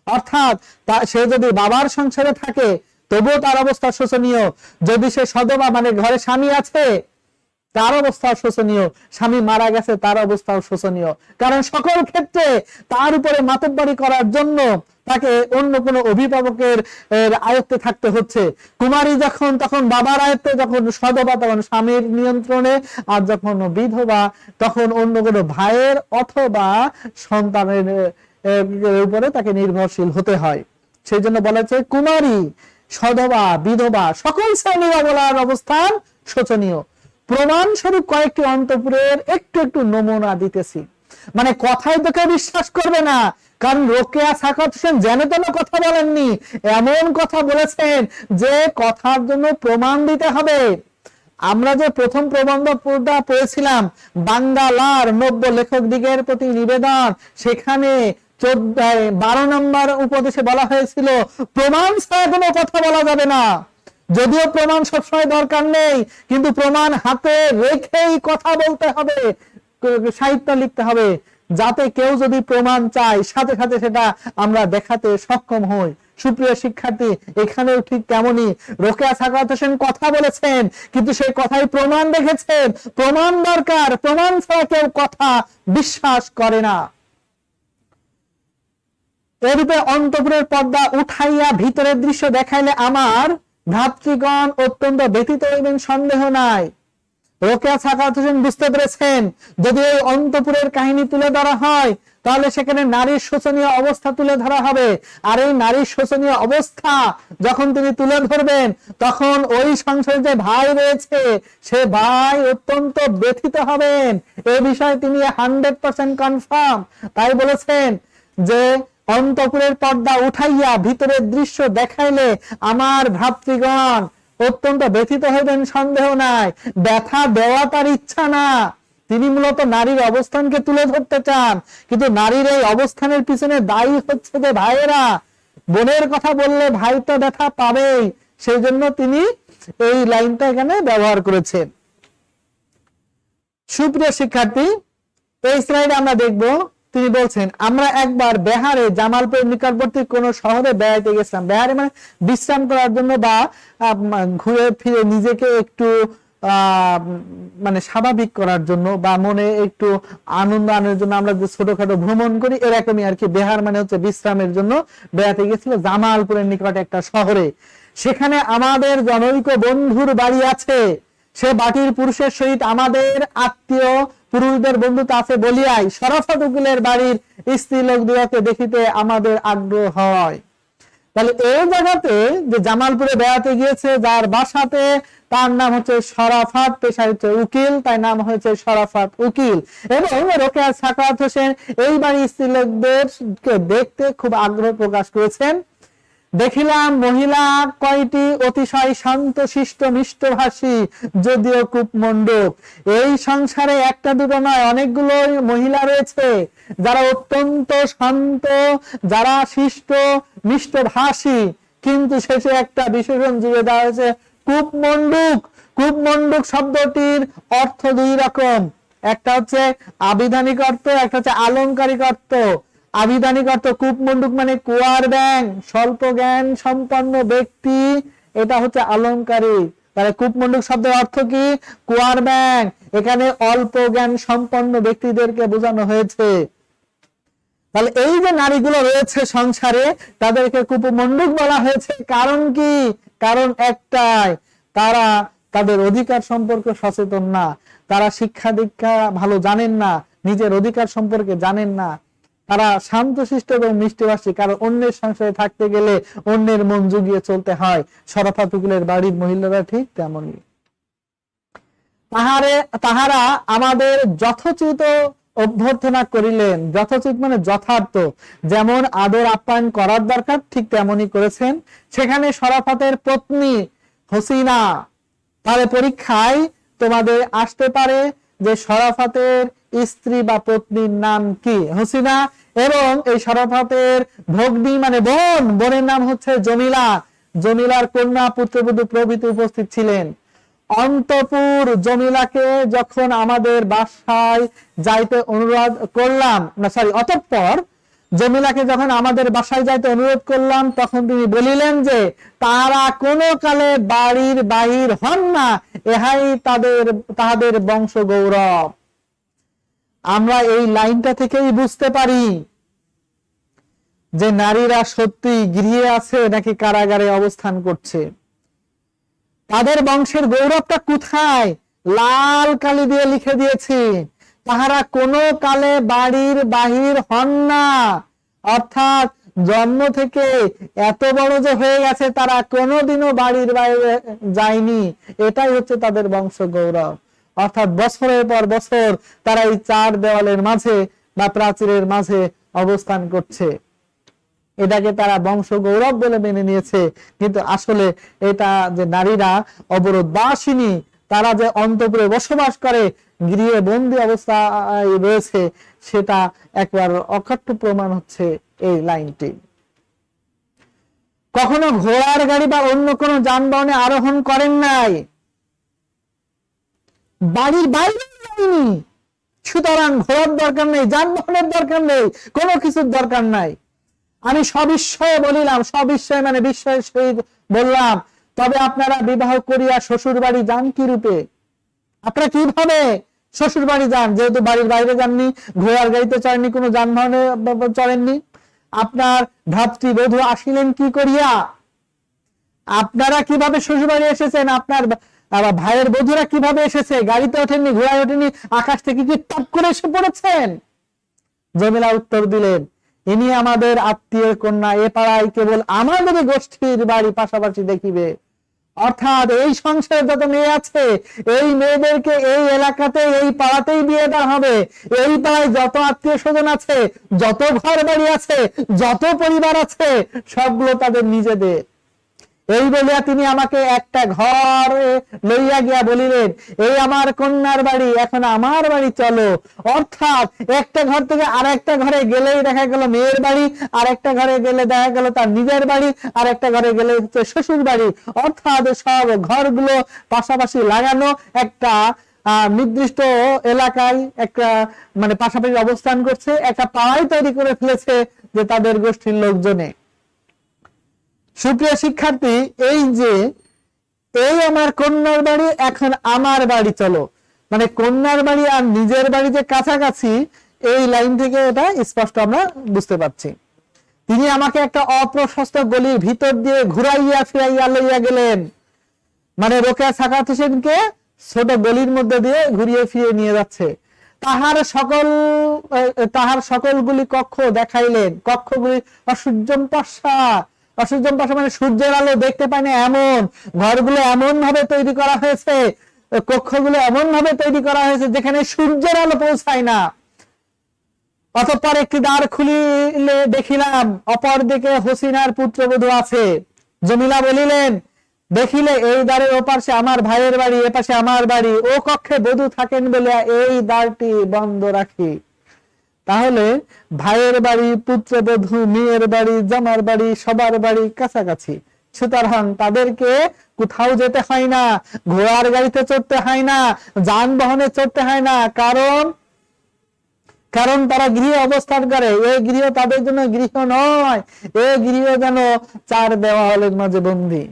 অর্থাৎ সে যদি বাবার সংসারে থাকে তবুও তার অবস্থা শোচনীয়। যদি সে সধবা, মানে ঘরে স্বামী আছে, তার অবস্থা শোচনীয়। স্বামী মারা গেছে, তার অবস্থাও শোচনীয়। কারণ সকল ক্ষেত্রে তার উপরে মাতব্বরি করার জন্য তাকে অন্য কোনো অভিভাবকের আয়ত্তে থাকতে হচ্ছে। কুমারী যখন, তখন বাবার আয়ত্তে, যখন সধবা তখন স্বামীর নিয়ন্ত্রণে, আর যখন বিধবা তখন অন্য কোনো ভাইয়ের অথবা সন্তানের উপরে তাকে নির্ভরশীল হতে হয়। সেই জন্য বলা হচ্ছে কুমারী, সধবা, বিধবা সকল শ্রেণীর অবলার অবস্থান শোচনীয়। প্রমাণস্বরূপ কয়েকটি অন্তঃপুরের একটু একটু নমুনা দিতেছি। মানে কথায় তোকে বিশ্বাস করবে না, কারণ রোকেয়া সাখাওয়াত হোসেন যেন তেন কথা বলেননি, এমন কথা বলেছেন যে কথার জন্য প্রমাণ দিতে হবে। আমরা যে প্রথম প্রবন্ধটা পড়েছিলাম বাঙ্গালার নব্য লেখক দিগের প্রতি নিবেদন, সেখানে 12 নম্বর উপদেশে বলা হয়েছিল প্রমাণ ছাড়া কোনো কথা বলা যাবে না। যদিও প্রমাণ সবসময় দরকার নেই, কিন্তু প্রমাণ হাতে রেখেই কথা বলতে হবে, সাহিত্য লিখতে হবে, যাতে কেউ যদি প্রমাণ চায় সাথে সাথে সেটা আমরা দেখাতে সক্ষম হই। সুপ্রিয় শিক্ষার্থী, এখানেও ঠিক তেমনই রোকেয়া সাখাওয়াত হোসেন কথা বলেছেন, কিন্তু সেই কথাই প্রমাণ রেখেছেন। প্রমাণ দরকার, প্রমাণ ছাড়া কেউ কথা বিশ্বাস করে না। এরূপে অন্তঃপুরের পর্দা উঠাইয়া ভিতরের দৃশ্য দেখাইলে আমার ভ্রাতৃগণ অত্যন্ত ব্যথিত হইবেন, সন্দেহ নাই। রোকেয়া সাখাওয়াত হোসেন বুঝতে পেরেছেন যদি এই অন্তঃপুরের কাহিনী তুলে ধরা হয় তাহলে সেখানে নারীর শোচনীয় অবস্থা তুলে ধরা হবে। আর এই নারীর শোচনীয় অবস্থা যখন তিনি তুলে ধরবেন তখন ওই সংসারে যে ভাই রয়েছে সে ভাই অত্যন্ত ব্যথিত হবেন, এ বিষয়ে তিনি 100% কনফার্ম। তাই বলেছেন যে অন্তঃপুরের পর্দা উঠাইয়া ভিতরের দৃশ্য দেখাইলে আমার ভ্রাতৃগণ অত্যন্ত ব্যথিত হইবেন, সন্দেহ নাই। ব্যথা দেওয়া তার ইচ্ছা না, তিনি মূলত নারীর অবস্থানকে তুলে ধরতে চান, কিন্তু নারীর এই অবস্থানের পিছনে দায়ী হচ্ছে যে ভাইয়েরা, বোনের কথা বললে ভাই তো ব্যথা পাবেই, সেই জন্য তিনি এই লাইনটা এখানে ব্যবহার করেছেন। সুপ্রিয় শিক্ষার্থী, এই স্লাইডে আমরা দেখব তিনি বলছেন আমরা একবার বিহারে জামালপুর নিকটবর্তী কোন শহরে বেড়াইতে গেছিলাম। বিহারে মানে বিশ্রাম করার জন্য বা ঘুরে ফিরে নিজেকে একটু মানে স্বাভাবিক করার জন্য বা মনে একটু আনন্দ আনার জন্য আমরা যে ছোটখাটো ভ্রমণ করি এরকমই আর কি। বিহার মানে হচ্ছে বিশ্রামের জন্য বেড়াতে গেছিল জামালপুরের নিকটে একটা শহরে। সেখানে আমাদের জনৈক বন্ধুর বাড়ি আছে, সে বাটির পুরুষের সহিত আমাদের আত্মীয় পুরুষদের বন্ধুতা আছে বলিয়াই শরাফত উকিলের বাড়ির স্ত্রী লোক দিয়াকে দেখিতে আমাদের আগ্রহ হয়। তাহলে এই জায়গাতে যে জামালপুরে বেড়াতে গিয়েছে, যার বাসাতে, তার নাম হচ্ছে শরাফত, পেশায় হচ্ছে উকিল, তাই নাম হয়েছে শরাফত উকিল। এবং রোকেয়া সাখাওয়াত হোসেন এই বাড়ির স্ত্রী লোকদেরকে দেখতে খুব আগ্রহ প্রকাশ করেছেন। দেখিলাম মহিলা কয়টি অতিশয় শান্ত শিষ্ট মিষ্টভাষী, যদিও কূপমণ্ডূক। এই সংসারে একটা দুটো নয়, অনেকগুলো মহিলা রয়েছে যারা অত্যন্ত শান্ত, যারা শিষ্ট মিষ্টভাষী, কিন্তু শেষে একটা বিশেষণ জুড়ে দেওয়া হয়েছে কূপমণ্ডূক। কূপমণ্ডূক শব্দটির অর্থ দুই রকম, একটা হচ্ছে আবিধানিক অর্থ, একটা হচ্ছে আলংকারিক অর্থ। আবিধানিক অর্থ কূপমণ্ডূক মানে কুয়ার ব্যাং, স্বল্প জ্ঞান সম্পন্ন ব্যক্তি, এটা হচ্ছে আলংকারিক। তাহলে কূপমণ্ডূক শব্দের অর্থ কি? কুয়ার ব্যাং। এখানে অল্প জ্ঞান সম্পন্ন ব্যক্তিদেরকে বোঝানো হয়েছে। তাহলে এই যে নারীগুলো রয়েছে সংসারে তাদেরকে কূপমণ্ডূক বলা হয়েছে। কারণ কি? কারণ একটাই, তারা তাদের অধিকার সম্পর্কে সচেতন না, তারা শিক্ষা দীক্ষা ভালো জানেন না, নিজের অধিকার সম্পর্কে জানেন না, তারা শান্তশিষ্ট এবং মিষ্টভাষী। কারণ অন্যের সংসারে থাকতে গেলে অন্যের মন জুগিয়ে চলতে হয়। শরাফত উকিলের বাড়ির মহিলারা ঠিক তেমনই। তাহারা আমাদের যথোচিত অভ্যর্থনা করিলেন। যথোচিত মানে যথার্থ, যেমন আদর আপ্যায়ন করার দরকার ঠিক তেমনই করেছেন। সেখানে শরাফতের পত্নী হোসিনা, তাহলে পরীক্ষায় তোমাদের আসতে পারে যে শরাফতের স্ত্রী বা পত্নীর নাম কি? হোসিনা। এবং এই শরাফতের ভগ্নী মানে বোন, বোনের নাম হচ্ছে জমিলা। জমিলার কন্যা পুত্রবধূ প্রভৃতি উপস্থিত ছিলেন। অন্তঃপুর জমিলাকে যখন আমাদের বাসায় যাইতে অনুরোধ করলাম, না সরি অতঃপর জমিলাকে যখন আমাদের বাসায় যাইতে অনুরোধ করলাম তখন তিনি বলিলেন যে তারা কোনো কালে বাড়ির বাহির হন না, ইহাই তাহাদের বংশ গৌরব। আমরা এই লাইনটা থেকেই বুঝতে পারি যে নারীরা সত্যি গৃহে আছে নাকি কারাগারে অবস্থান করছে। তাদের বংশের গৌরবটা কোথায়? লাল কালি দিয়ে লিখে দিয়েছি, তাহারা কোনো কালে বাড়ির বাহির হন না। অর্থাৎ জন্ম থেকে এত বড় যে হয়ে গেছে তারা কোনোদিনও বাড়ির বাইরে যায়নি, এটাই হচ্ছে তাদের বংশ গৌরব। অর্থাৎ বছরের পর বছর তারা এই চার দেওয়ালের মাঝে বা প্রাচীরের মাঝে অবস্থান করছে। এটাকে তারা বংশ গৌরব বলে মেনে নিয়েছে, কিন্তু আসলে এটা যে নারীরা অবরোধবাসিনী, তারা যে অন্তঃপুরে বসবাস করে, গৃহে বন্দী অবস্থায় রয়েছে, সেটা একবার অকাট্য প্রমাণ হচ্ছে এই লাইনটি। কখনো ঘোড়ার গাড়ি বা অন্য কোনো যানবাহনে আরোহণ করেন নাই, বাড়ির বাইরে যায়নি, সুতরাং ঘোড়ার দরকার নেই, যানবাহনের দরকার নেই, কোনো কিছুর দরকার নাই। আমি সবিস্ময়ে বলিলাম, সবিস্ময়ে মানে বিস্ময়ের সহিত বললাম, তবে আপনারা বিবাহ করিয়া শ্বশুর বাড়ি যান কি রূপে? আপনারা কিভাবে শ্বশুর বাড়ি যান? যেহেতু বাড়ির বাইরে যাননি, ঘোড়ার গাড়িতে চড়েননি, কোনো যানবাহনে চড়েননি। আপনার ভ্রাতৃবধূ আসিলেন কি করিয়া? আপনারা কিভাবে শ্বশুর বাড়ি এসেছেন? আপনার ভাইয়ের বধূরা কিভাবে এসেছে? গাড়িতে ওঠেননি, ঘোড়ায় ওঠেননি, আকাশ থেকে কি টপ করে এসে পড়েছেন? জমিলা উত্তর দিলেন, ইনি আমাদের আত্মীয় কন্যা, এ পাড়ায় কেবল আমাদের গোষ্ঠীর বাড়ি পাশাপাশি দেখিবে। অর্থাৎ এই সংসারে যত মেয়ে আছে, এই মেয়েদেরকে এই এলাকাতে, এই পাড়াতেই বিয়ে দেওয়া হবে। এই পাড়ায় যত আত্মীয় স্বজন আছে, যত ঘর বাড়ি আছে, যত পরিবার আছে, সবগুলো তাদের নিজেদের। এই বলিয়া তিনি আমাকে একটা ঘর লইয়া গিয়া বলিলেন, এই আমার কন্যার বাড়ি, এখন আমার বাড়ি চলো। অর্থাৎ একটা ঘর থেকে আর একটা ঘরে গেলেই দেখা গেল মেয়ের বাড়ি, আর একটা ঘরে গেলে দেখা গেল তার নিজের বাড়ি, আর একটা ঘরে গেলে হচ্ছে শ্বশুর বাড়ি। অর্থাৎ সব ঘরগুলো পাশাপাশি লাগানো, একটা নির্দিষ্ট এলাকায় একটা মানে পাশাপাশি অবস্থান করছে, একটা পাড়াই তৈরি করে ফেলেছে যে তাদের গোষ্ঠীর লোকজনে। সুপ্রিয় শিক্ষার্থী, এই যে এই আমার কন্যার বাড়ি, এখন আমার বাড়ি চলো, মানে কন্যার বাড়ি আর নিজের বাড়ি যে কাছাকাছি, এই লাইন থেকে এটা স্পষ্ট আমরা বুঝতে পারছি। তিনি আমাকে একটা অপ্রশস্ত গলির ভিতর দিয়ে ঘুরাইয়া ফিরাইয়া লইয়া গেলেন, মানে রোকেয়া সাখাওয়াত হোসেনকে ছোট গলির মধ্যে দিয়ে ঘুরিয়ে ফিরিয়ে নিয়ে যাচ্ছে। তাহার সকলগুলি কক্ষ দেখাইলেন। কক্ষগুলি অসূর্যম পাশা, অসূর্যম পাশা মানে সূর্যের আলো দেখতে পায় না এমন ঘরগুলো এমন ভাবে তৈরি করা হয়েছে, কক্ষগুলো এমন ভাবে তৈরি করা হয়েছে যেখানে সূর্যের আলো পৌঁছায় না। অতঃপর একটি দ্বার খুলিলে দেখিলাম অপর দিকে হোসিনার পুত্রবধূ আছে। জমিলা বলিলেন, দেখিলে এই দ্বারের ওপাশে আমার ভাইয়ের বাড়ি, এপাশে আমার বাড়ি, ও কক্ষে বধূ থাকেন বলিয়া এই দ্বারটি বন্ধ রাখি। তাহলে ভাইয়ের বাড়ি, পুত্রবধূ, মেয়ের বাড়ি, জামার বাড়ি, সবার বাড়ি কাছাকাছি, সুতরাং তাদেরকে কোথাও যেতে হয় না, ঘোড়ার গাড়িতে চড়তে হয় না, যানবাহনে চড়তে হয় না। কারণ তারা গৃহে অবস্থান করে। এই গৃহ তাদের জন্য গৃহ নয়, এই গৃহ যেন চার দেওয়ালের মাঝে বন্দী।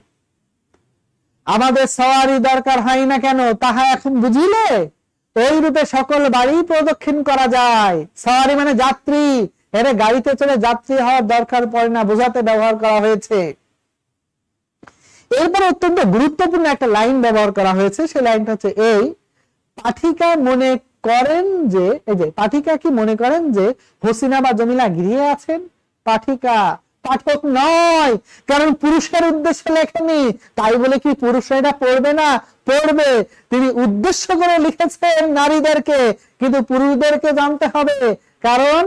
আমাদের সওয়ারি দরকার হয় না কেন, তাহা এখন বুঝিলে? ওই রূপে সকল বাড়ি প্রদক্ষিণ করা যায়। সওয়ারি মানে যাত্রী, এর গাড়িতে চলে যাত্রী হওয়ার দরকার পড়ে না, বোঝাতে ব্যবহার করা হয়েছে। এরপর অত্যন্ত গুরুত্বপূর্ণ একটা লাইন ব্যবহার করা হয়েছে, সেই লাইনটা হচ্ছে এই, পাঠিকা মনে করেন যে, এই যে পাঠিকা কি মনে করেন যে হোসিনা বা জমিলা গৃহে আছেন? পাঠিকা, পাঠক নয়, কারণ পুরুষের উদ্দেশ্যে লেখেনি। তাই বলে কি পুরুষরা এটা পড়বে না? পড়বে। তিনি উদ্দেশ্য করে লিখেছেন নারীদেরকে, কিন্তু পুরুষদেরকে জানতে হবে, কারণ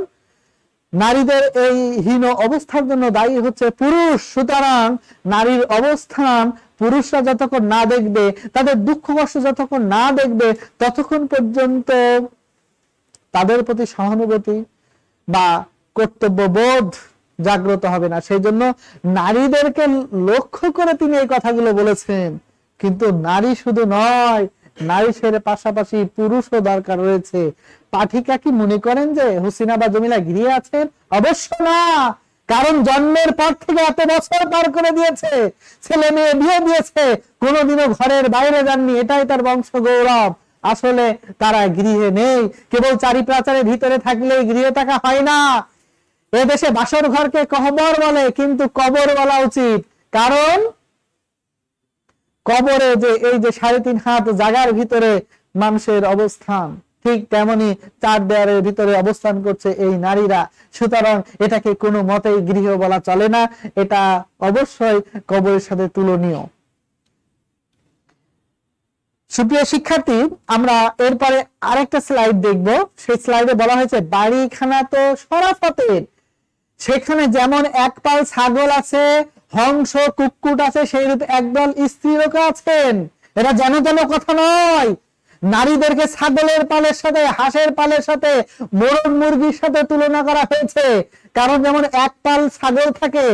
নারীদের এই হীন অবস্থার জন্য দায়ী হচ্ছে পুরুষ। সুতরাং নারীর অবস্থান পুরুষরা যতক্ষণ না দেখবে, তাদের দুঃখ কষ্ট যতক্ষণ না দেখবে, ততক্ষণ পর্যন্ত তাদের প্রতি সহানুভূতি বা কর্তব্যবোধ জাগ্রত হবে না। সেই জন্য নারীদেরকে লক্ষ্য করে তিনি এই কথাগুলো বলেছেন। কিন্তু নারী শুধু নয়, নারী সেরে পাশাপাশি পুরুষও দরকার রয়েছে। পাঠিকা কি মনে করেন যে হোসিনা বা জমিলা গৃহে আছেন? অবশ্য না, কারণ জন্মের পর থেকে এত বছর পার করে দিয়েছে, ছেলে মেয়ে বিয়ে দিয়েছে, কোনোদিনও ঘরের বাইরে যাননি, এটাই তার বংশ গৌরব। আসলে তারা গৃহে নেই, কেবল চারি প্রাচারের ভিতরে থাকলেই গৃহে থাকা হয় না। এদেশে বাসর ঘরকে কবর বলে, কিন্তু কবর বলা উচিত, কারণ কবরে যে এই যে 3.5 হাত জায়গার ভিতরে মানুষের অবস্থান, ঠিক তেমনি 4 দেয়ালের ভিতরে অবস্থান করছে এই নারীরা। সুতরাং এটাকে কোনো মতেই গৃহ বলা চলে না, এটা অবশ্যই কবরের সাথে তুলনীয়। সুপ্রিয় শিক্ষার্থী, আমরা এরপরে আরেকটা স্লাইড দেখব। সেই স্লাইডে বলা হয়েছে বাড়িখানা তো শরাফতের, সেখানে যেমন একপাল ছাগল আছে, হংস কুক্কুট আছে, সেই রূপ একদল স্ত্রীলোক আছেন। এটা যেন যেন কথা নয়। নারীদেরকে ছাগলের পালের সাথে, হাঁসের পালের সাথে, মোরগ মুরগির সাথে তুলনা করা হয়েছে। কারণ যেমন একপাল ছাগল থাকে,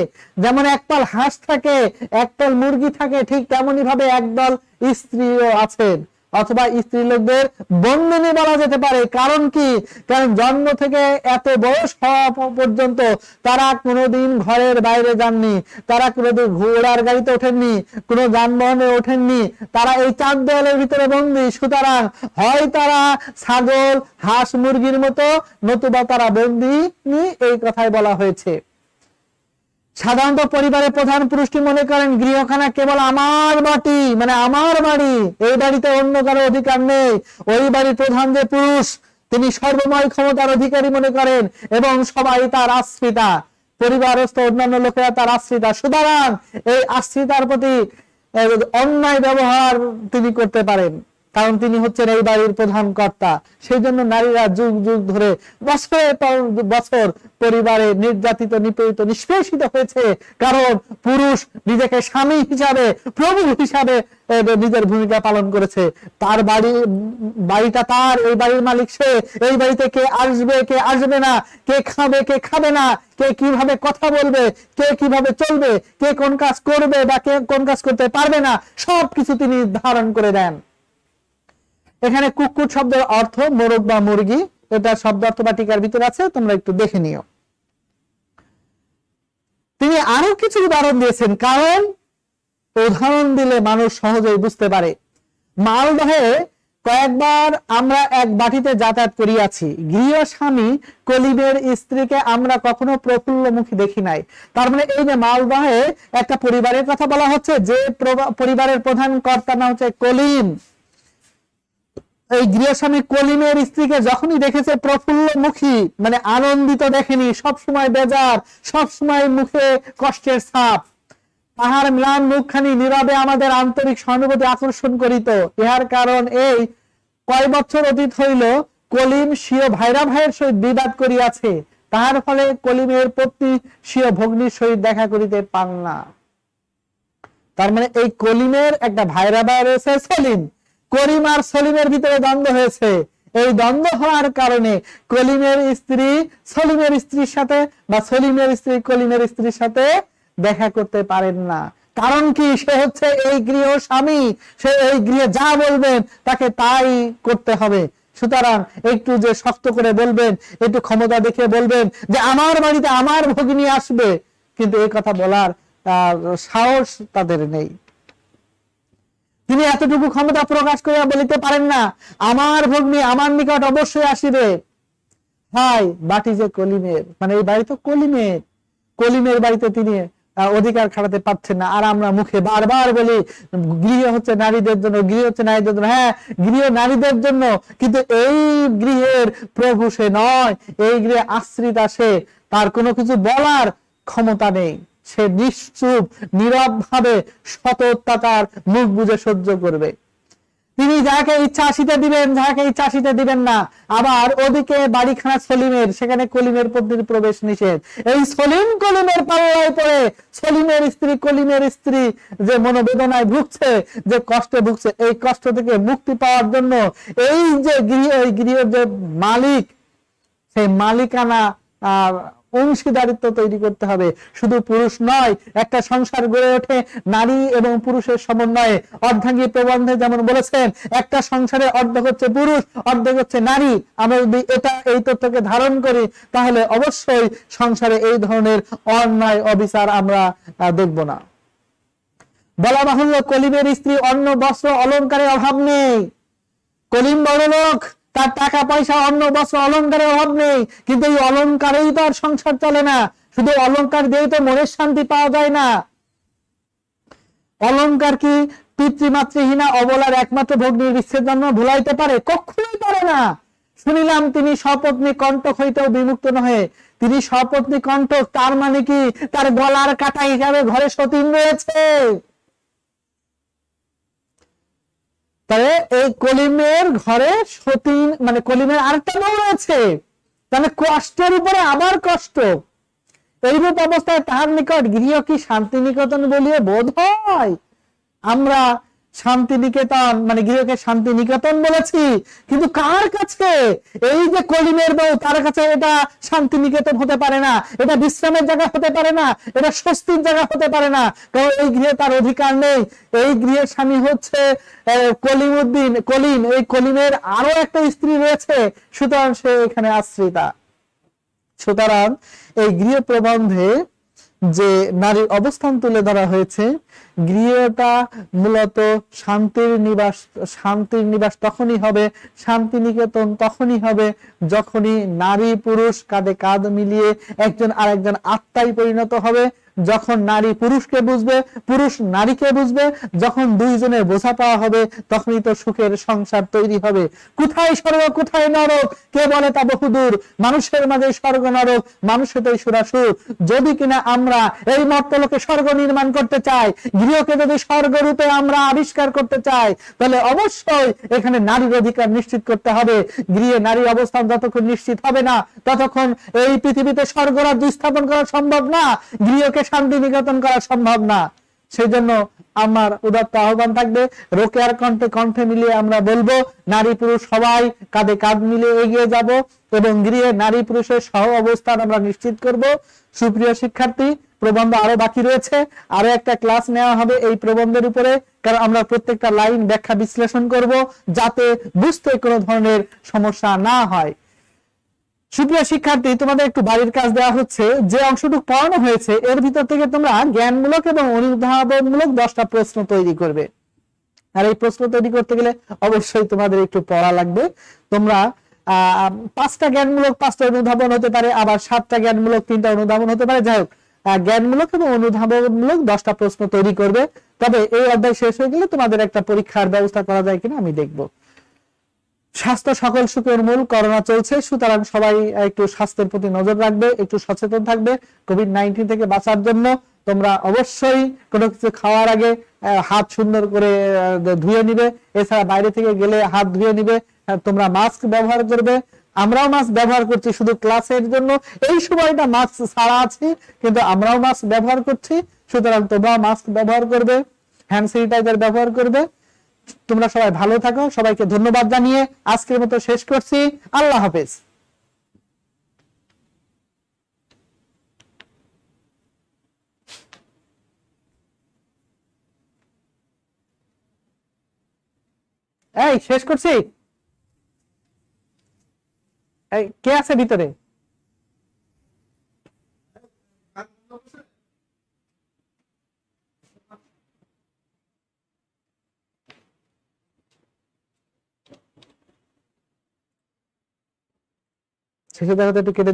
যেমন একপাল হাঁস থাকে, একপাল মুরগি থাকে, ঠিক তেমনি ভাবে একদল স্ত্রীও আছেন, অথবা স্ত্রী লোকদের বন্ধনী বলা যেতে পারে। কারণ কি? কারণ জন্ম থেকে এত বয়স হওয়া পর্যন্ত তারা কোনোদিন ঘরের বাইরে যাননি, তারা কোনোদিন ঘোড়ার গাড়িতে ওঠেননি, কোনো যানবাহনে ওঠেননি, তারা এই চার দেওয়ালের ভিতরে বন্দী। সুতরাং হয় তারা ছাগল হাঁস মুরগির মতো, নতুবা তারা বন্দী, এই কথাই বলা হয়েছে। সাধারণত পরিবারের প্রধান পুরুষটি মনে করেন গৃহখানা কেবল আমার বাটি, মানে আমার বাড়ি, এই বাড়িতে অন্য কারো অধিকার নেই। ওই বাড়ির প্রধান যে পুরুষ, তিনি সর্বময় ক্ষমতার অধিকারী মনে করেন এবং সবাই তার আশ্রিতা, পরিবারস্থ অন্যান্য লোকেরা তার আশ্রিতা। সুতরাং এই আশ্রিতার প্রতি অন্যায় ব্যবহার তিনি করতে পারেন, কারণ তিনি হচ্ছেন এই বাড়ির প্রধান কর্তা। সেই জন্য নারীরা যুগ যুগ ধরে বছরের পর বছর পরিবারে নির্যাতিত, নিপীড়িত, নিষ্পেষিত হয়েছে। কারণ পুরুষ নিজেকে স্বামী হিসাবে, প্রভু হিসাবে নিজের ভূমিকা পালন করেছে। তার বাড়িটা তার, এই বাড়ির মালিক সে। এই বাড়িতে কে আসবে কে আসবে না, কে খাবে কে খাবে না, কে কিভাবে কথা বলবে, কে কিভাবে চলবে, কে কোন কাজ করবে বা কে কোন কাজ করতে পারবে না, সবকিছু তিনি ধারণ করে দেন। এখানে কুক্কুট শব্দের অর্থ মোরগ বা মুরগি, এটা শব্দ অর্থ বা টিকার ভিতরে আছে, তোমরা একটু দেখে নিও। তিনি আরো কিছু উদাহরণ দিয়েছেন, কারণ উদাহরণ দিলে মানুষ সহজেই বুঝতে পারে। মালদহে কয়েকবার আমরা এক বাটিতে যাতায়াত করিয়াছি। গৃহ স্বামী কলিবের স্ত্রীকে আমরা কখনো প্রফুল্লমুখী দেখি নাই। তার মানে এই যে মালদহে একটা পরিবারের কথা বলা হচ্ছে, যে পরিবারের প্রধান কর্তা না হচ্ছে কলিম। এই গৃহস্বামী কলিমের স্ত্রীকে যখনই দেখেছে প্রফুল্লমুখী, মানে আনন্দিত দেখেনি, সবসময় বেজার, সবসময় মুখে কষ্টের ছাপ। তাহার ম্লান মুখখানি নীরবে আমাদের আন্তরিক সহানুভূতি আকর্ষণ করিত। ইহার কারণ এই, কয় বছর অতীত হইল কলিম স্বীয় ভাইরা ভাইয়ের সহিত বিবাদ করিয়াছে, তাহার ফলে কলিমের পত্নী স্বীয় ভগ্নীর সহিত দেখা করিতে পান না। তার মানে এই কলিমের একটা ভাইরা ভাই রয়েছে সলিম, করিম আর সলিমের ভিতরে দ্বন্দ্ব হয়েছে। এই দ্বন্দ্ব হওয়ার কারণে কলিমের স্ত্রী সলিমের স্ত্রীর সাথে বা সলিমের স্ত্রী কলিমের স্ত্রীর সাথে দেখা করতে পারেন না। কারণ কি? সে হচ্ছে এই গৃহ স্বামী, সে এই গৃহে যা বলবেন তাকে তাই করতে হবে। সুতরাং একটু যে শক্ত করে বলবেন, একটু ক্ষমতা দেখে বলবেন যে আমার বাড়িতে আমার ভগিনী আসবে, কিন্তু এই কথা বলার সাহস তাদের নেই। তিনি এতটুকু ক্ষমতা প্রকাশ করে বলিতে পারেন না আমার ভগ্নী আমার নিকট অবশ্যই আসিবে। হয় বাটি যে কলিমের, মানে এই বাড়ি তো কলিমের, কলিমের বাড়িতে তিনি অধিকার খাটাতে পারছেন না। আর আমরা মুখে বারবার বলি গৃহ হচ্ছে নারীদের জন্য, গৃহ হচ্ছে নারীদের জন্য। হ্যাঁ, গৃহ নারীদের জন্য, কিন্তু এই গৃহের প্রভু সে নয়, এই গৃহে আশ্রিতা সে। তার কোনো কিছু বলার ক্ষমতা নেই, সে নিশ্চুপ নীরব ভাবে সততার মুখ বুঝে সহ্য করবে। তিনি যাকে ইচ্ছা আসিতে দিবেন, যাকে ইচ্ছা আসিতে দিবেন না। আবার ওদিকে বাড়িখানা সলিমের, সেখানে কলিমের পত্নীর প্রবেশ নিষেধ। এই সলিম কলিমের পাল্লায় পড়ে সলিমের স্ত্রী কলিমের স্ত্রী যে মনোবেদনায় ভুগছে, যে কষ্টে ভুগছে, এই কষ্ট থেকে মুক্তি পাওয়ার জন্য এই যে গৃহের যে মালিক, সেই মালিকানা অংশীদারিত্ব তৈরি করতে হবে। শুধু পুরুষ নয়, একটা সংসার গড়ে ওঠে নারী এবং পুরুষের সমন্বয়ে। অর্ধাঙ্গী প্রবন্ধে যেমন বলেছেন, একটা সংসারে অর্ধেক হচ্ছে পুরুষ, অর্ধেক হচ্ছে নারী। আমরা যদি এই তথ্যকে ধারণ করি, তাহলে অবশ্যই সংসারে এই ধরনের অন্যায় অবিচার আমরা দেখব না। বলা বাহুল্য, কলিমের স্ত্রী অন্ন বস্ত্র অলংকারের অভাব নেই। কলিম বড়লোক, তার টাকা পয়সা অন্য বস্ত্র অলংকারের অভাব নেই, কিন্তু এই অলংকারেই তো আর সংসার চলে না। শুধু অলংকার দিয়েই তো মনের শান্তি পাওয়া যায় না। অলংকার কি পিতৃমাতৃহীনা অবলার একমাত্র ভগ্নীর ইচ্ছের জন্য ভুলাইতে পারে? কখনোই পারে না। শুনিলাম তিনি সপত্নী কণ্ঠক হইতেও বিমুক্ত নহে। তিনি সপত্নী কণ্ঠক, তার মানে কি তার গলার কাটা হিসাবে ঘরে সতীন রয়েছে। তাহলে এই কলিমের ঘরে সতীন মানে কলিমের আরেকটা বউ রয়েছে, তাহলে কষ্টের উপরে আবার কষ্ট। এইরূপ অবস্থায় তাহার নিকট গৃহ কি শান্তি নিকেতন বলিয়ে বোধ হয়? আমরা শান্তি নিকেতন মানে গৃহকে শান্তি নিকেতন বলেছি, কিন্তু কার কাছে? এই যে কলিমের বউ, তার কাছে এটা শান্তি নিকেতন হতে পারে না, এটা বিশ্রামের জায়গা হতে পারে না, এটা স্বস্তির জায়গা হতে পারে না, কারণ এই গৃহে তার অধিকার নেই। এই গৃহের স্বামী হচ্ছে কলিমউদ্দিন, কলিম। এই কলিমের আরো একটা স্ত্রী রয়েছে, সুতরাং সে এখানে আশ্রিতা। সুতরাং এই গৃহ প্রবন্ধে যে নারীর অবস্থান তুলে ধরা হয়েছে, গৃহটা মূলত শান্তির নিবাস। শান্তির নিবাস তখনই হবে, শান্তি নিকেতন তখনই হবে, যখনই নারী পুরুষ কাঁধে কাঁধ মিলিয়ে একজন আরেকজন আত্মায় পরিণত হবে, যখন নারী পুরুষকে বুঝবে, পুরুষ নারীকে বুঝবে, যখন দুইজনের বোঝা পাওয়া হবে, তখনই তো সুখের সংসার তৈরি হবে। কোথায় স্বর্গ কোথায় নরক কে বলে তা বহুদূর, মানুষের মাঝে স্বর্গ নরক, মানুষেতেই সুরাসুর। যদি কিনা আমরা এই মর্তলোকে স্বর্গ নির্মাণ করতে চাই, গৃহকে যদি স্বর্গরূপে আমরা আবিষ্কার করতে চাই, তাহলে অবশ্যই এখানে নারীর অধিকার নিশ্চিত করতে হবে। গৃহে নারীর অবস্থান যতক্ষণ নিশ্চিত হবে না, ততক্ষণ এই পৃথিবীতে স্বর্গরাজ্য স্থাপন করা সম্ভব না, গৃহকে শান্তি নিকেতন করা সম্ভব না। সেই জন্য আমার উদাত্ত আহ্বান থাকবে, রোকেয়ার কণ্ঠে কণ্ঠে মিলিয়ে আমরা বলবো, নারী পুরুষ সবাই কাঁধে কাঁধ মিলিয়ে এগিয়ে যাব এবং গৃহে নারী পুরুষের সহ অবস্থান আমরা নিশ্চিত করব। সুপ্রিয় শিক্ষার্থী, প্রবন্ধ আরো বাকি রয়েছে, আরো একটা ক্লাস নেওয়া হবে এই প্রবন্ধের উপরে, কারণ আমরা প্রত্যেকটা লাইন ব্যাখ্যা বিশ্লেষণ করব, যাতে বুঝতে কোনো ধরনের সমস্যা না হয়। সুপ্রিয় শিক্ষার্থী, তোমাদের একটু বাড়ির কাজ দেওয়া হচ্ছে। যে অংশটুকু পড়ানো হয়েছে এর ভিতর থেকে তোমরা জ্ঞানমূলক এবং অনুধাবনমূলক 10টা প্রশ্ন তৈরি করবে। আর এই প্রশ্ন তৈরি করতে গেলে অবশ্যই তোমাদের একটু পড়া লাগবে। তোমরা 5টা জ্ঞানমূলক, 5টা অনুধাবন হতে পারে, আবার 7টা জ্ঞানমূলক, 3টা অনুধাবন হতে পারে। যাই হোক, জ্ঞানমূলক এবং অনুধাবনমূলক 10টা প্রশ্ন তৈরি করবে। তবে এই অধ্যায় শেষ হয়ে গেলে তোমাদের একটা পরীক্ষার ব্যবস্থা করা যায় কিনা আমি দেখব। স্বাস্থ্য সকল সুখের মূল, করোনা চলছে, সুতরাং সবাই একটু স্বাস্থ্যের প্রতি নজর রাখবে, একটু সচেতন থাকবে। কোভিড-19 থেকে বাঁচার জন্য তোমরা অবশ্যই কোনো কিছু খাওয়ার আগে হাত সুন্দর করে ধুয়ে নিবে। এছাড়া বাইরে থেকে গেলে হাত ধুয়ে নিবে। তোমরা মাস্ক ব্যবহার করবে, আমরাও মাস্ক ব্যবহার করছি, শুধু ক্লাসের জন্য এই সময়টা মাস্ক ছাড়া আছি, কিন্তু আমরাও মাস্ক ব্যবহার করছি। সুতরাং তোমরা মাস্ক ব্যবহার করবে, হ্যান্ড স্যানিটাইজার ব্যবহার করবে। তোমরা সবাই ভালো থাকো। সবাইকে ধন্যবাদ জানিয়ে আজকের মতো শেষ করছি। আল্লাহ হাফেজ। এই শেষ করছি। এই কে আছে ভিতরে? শেষে দেখাতে একটু কেটে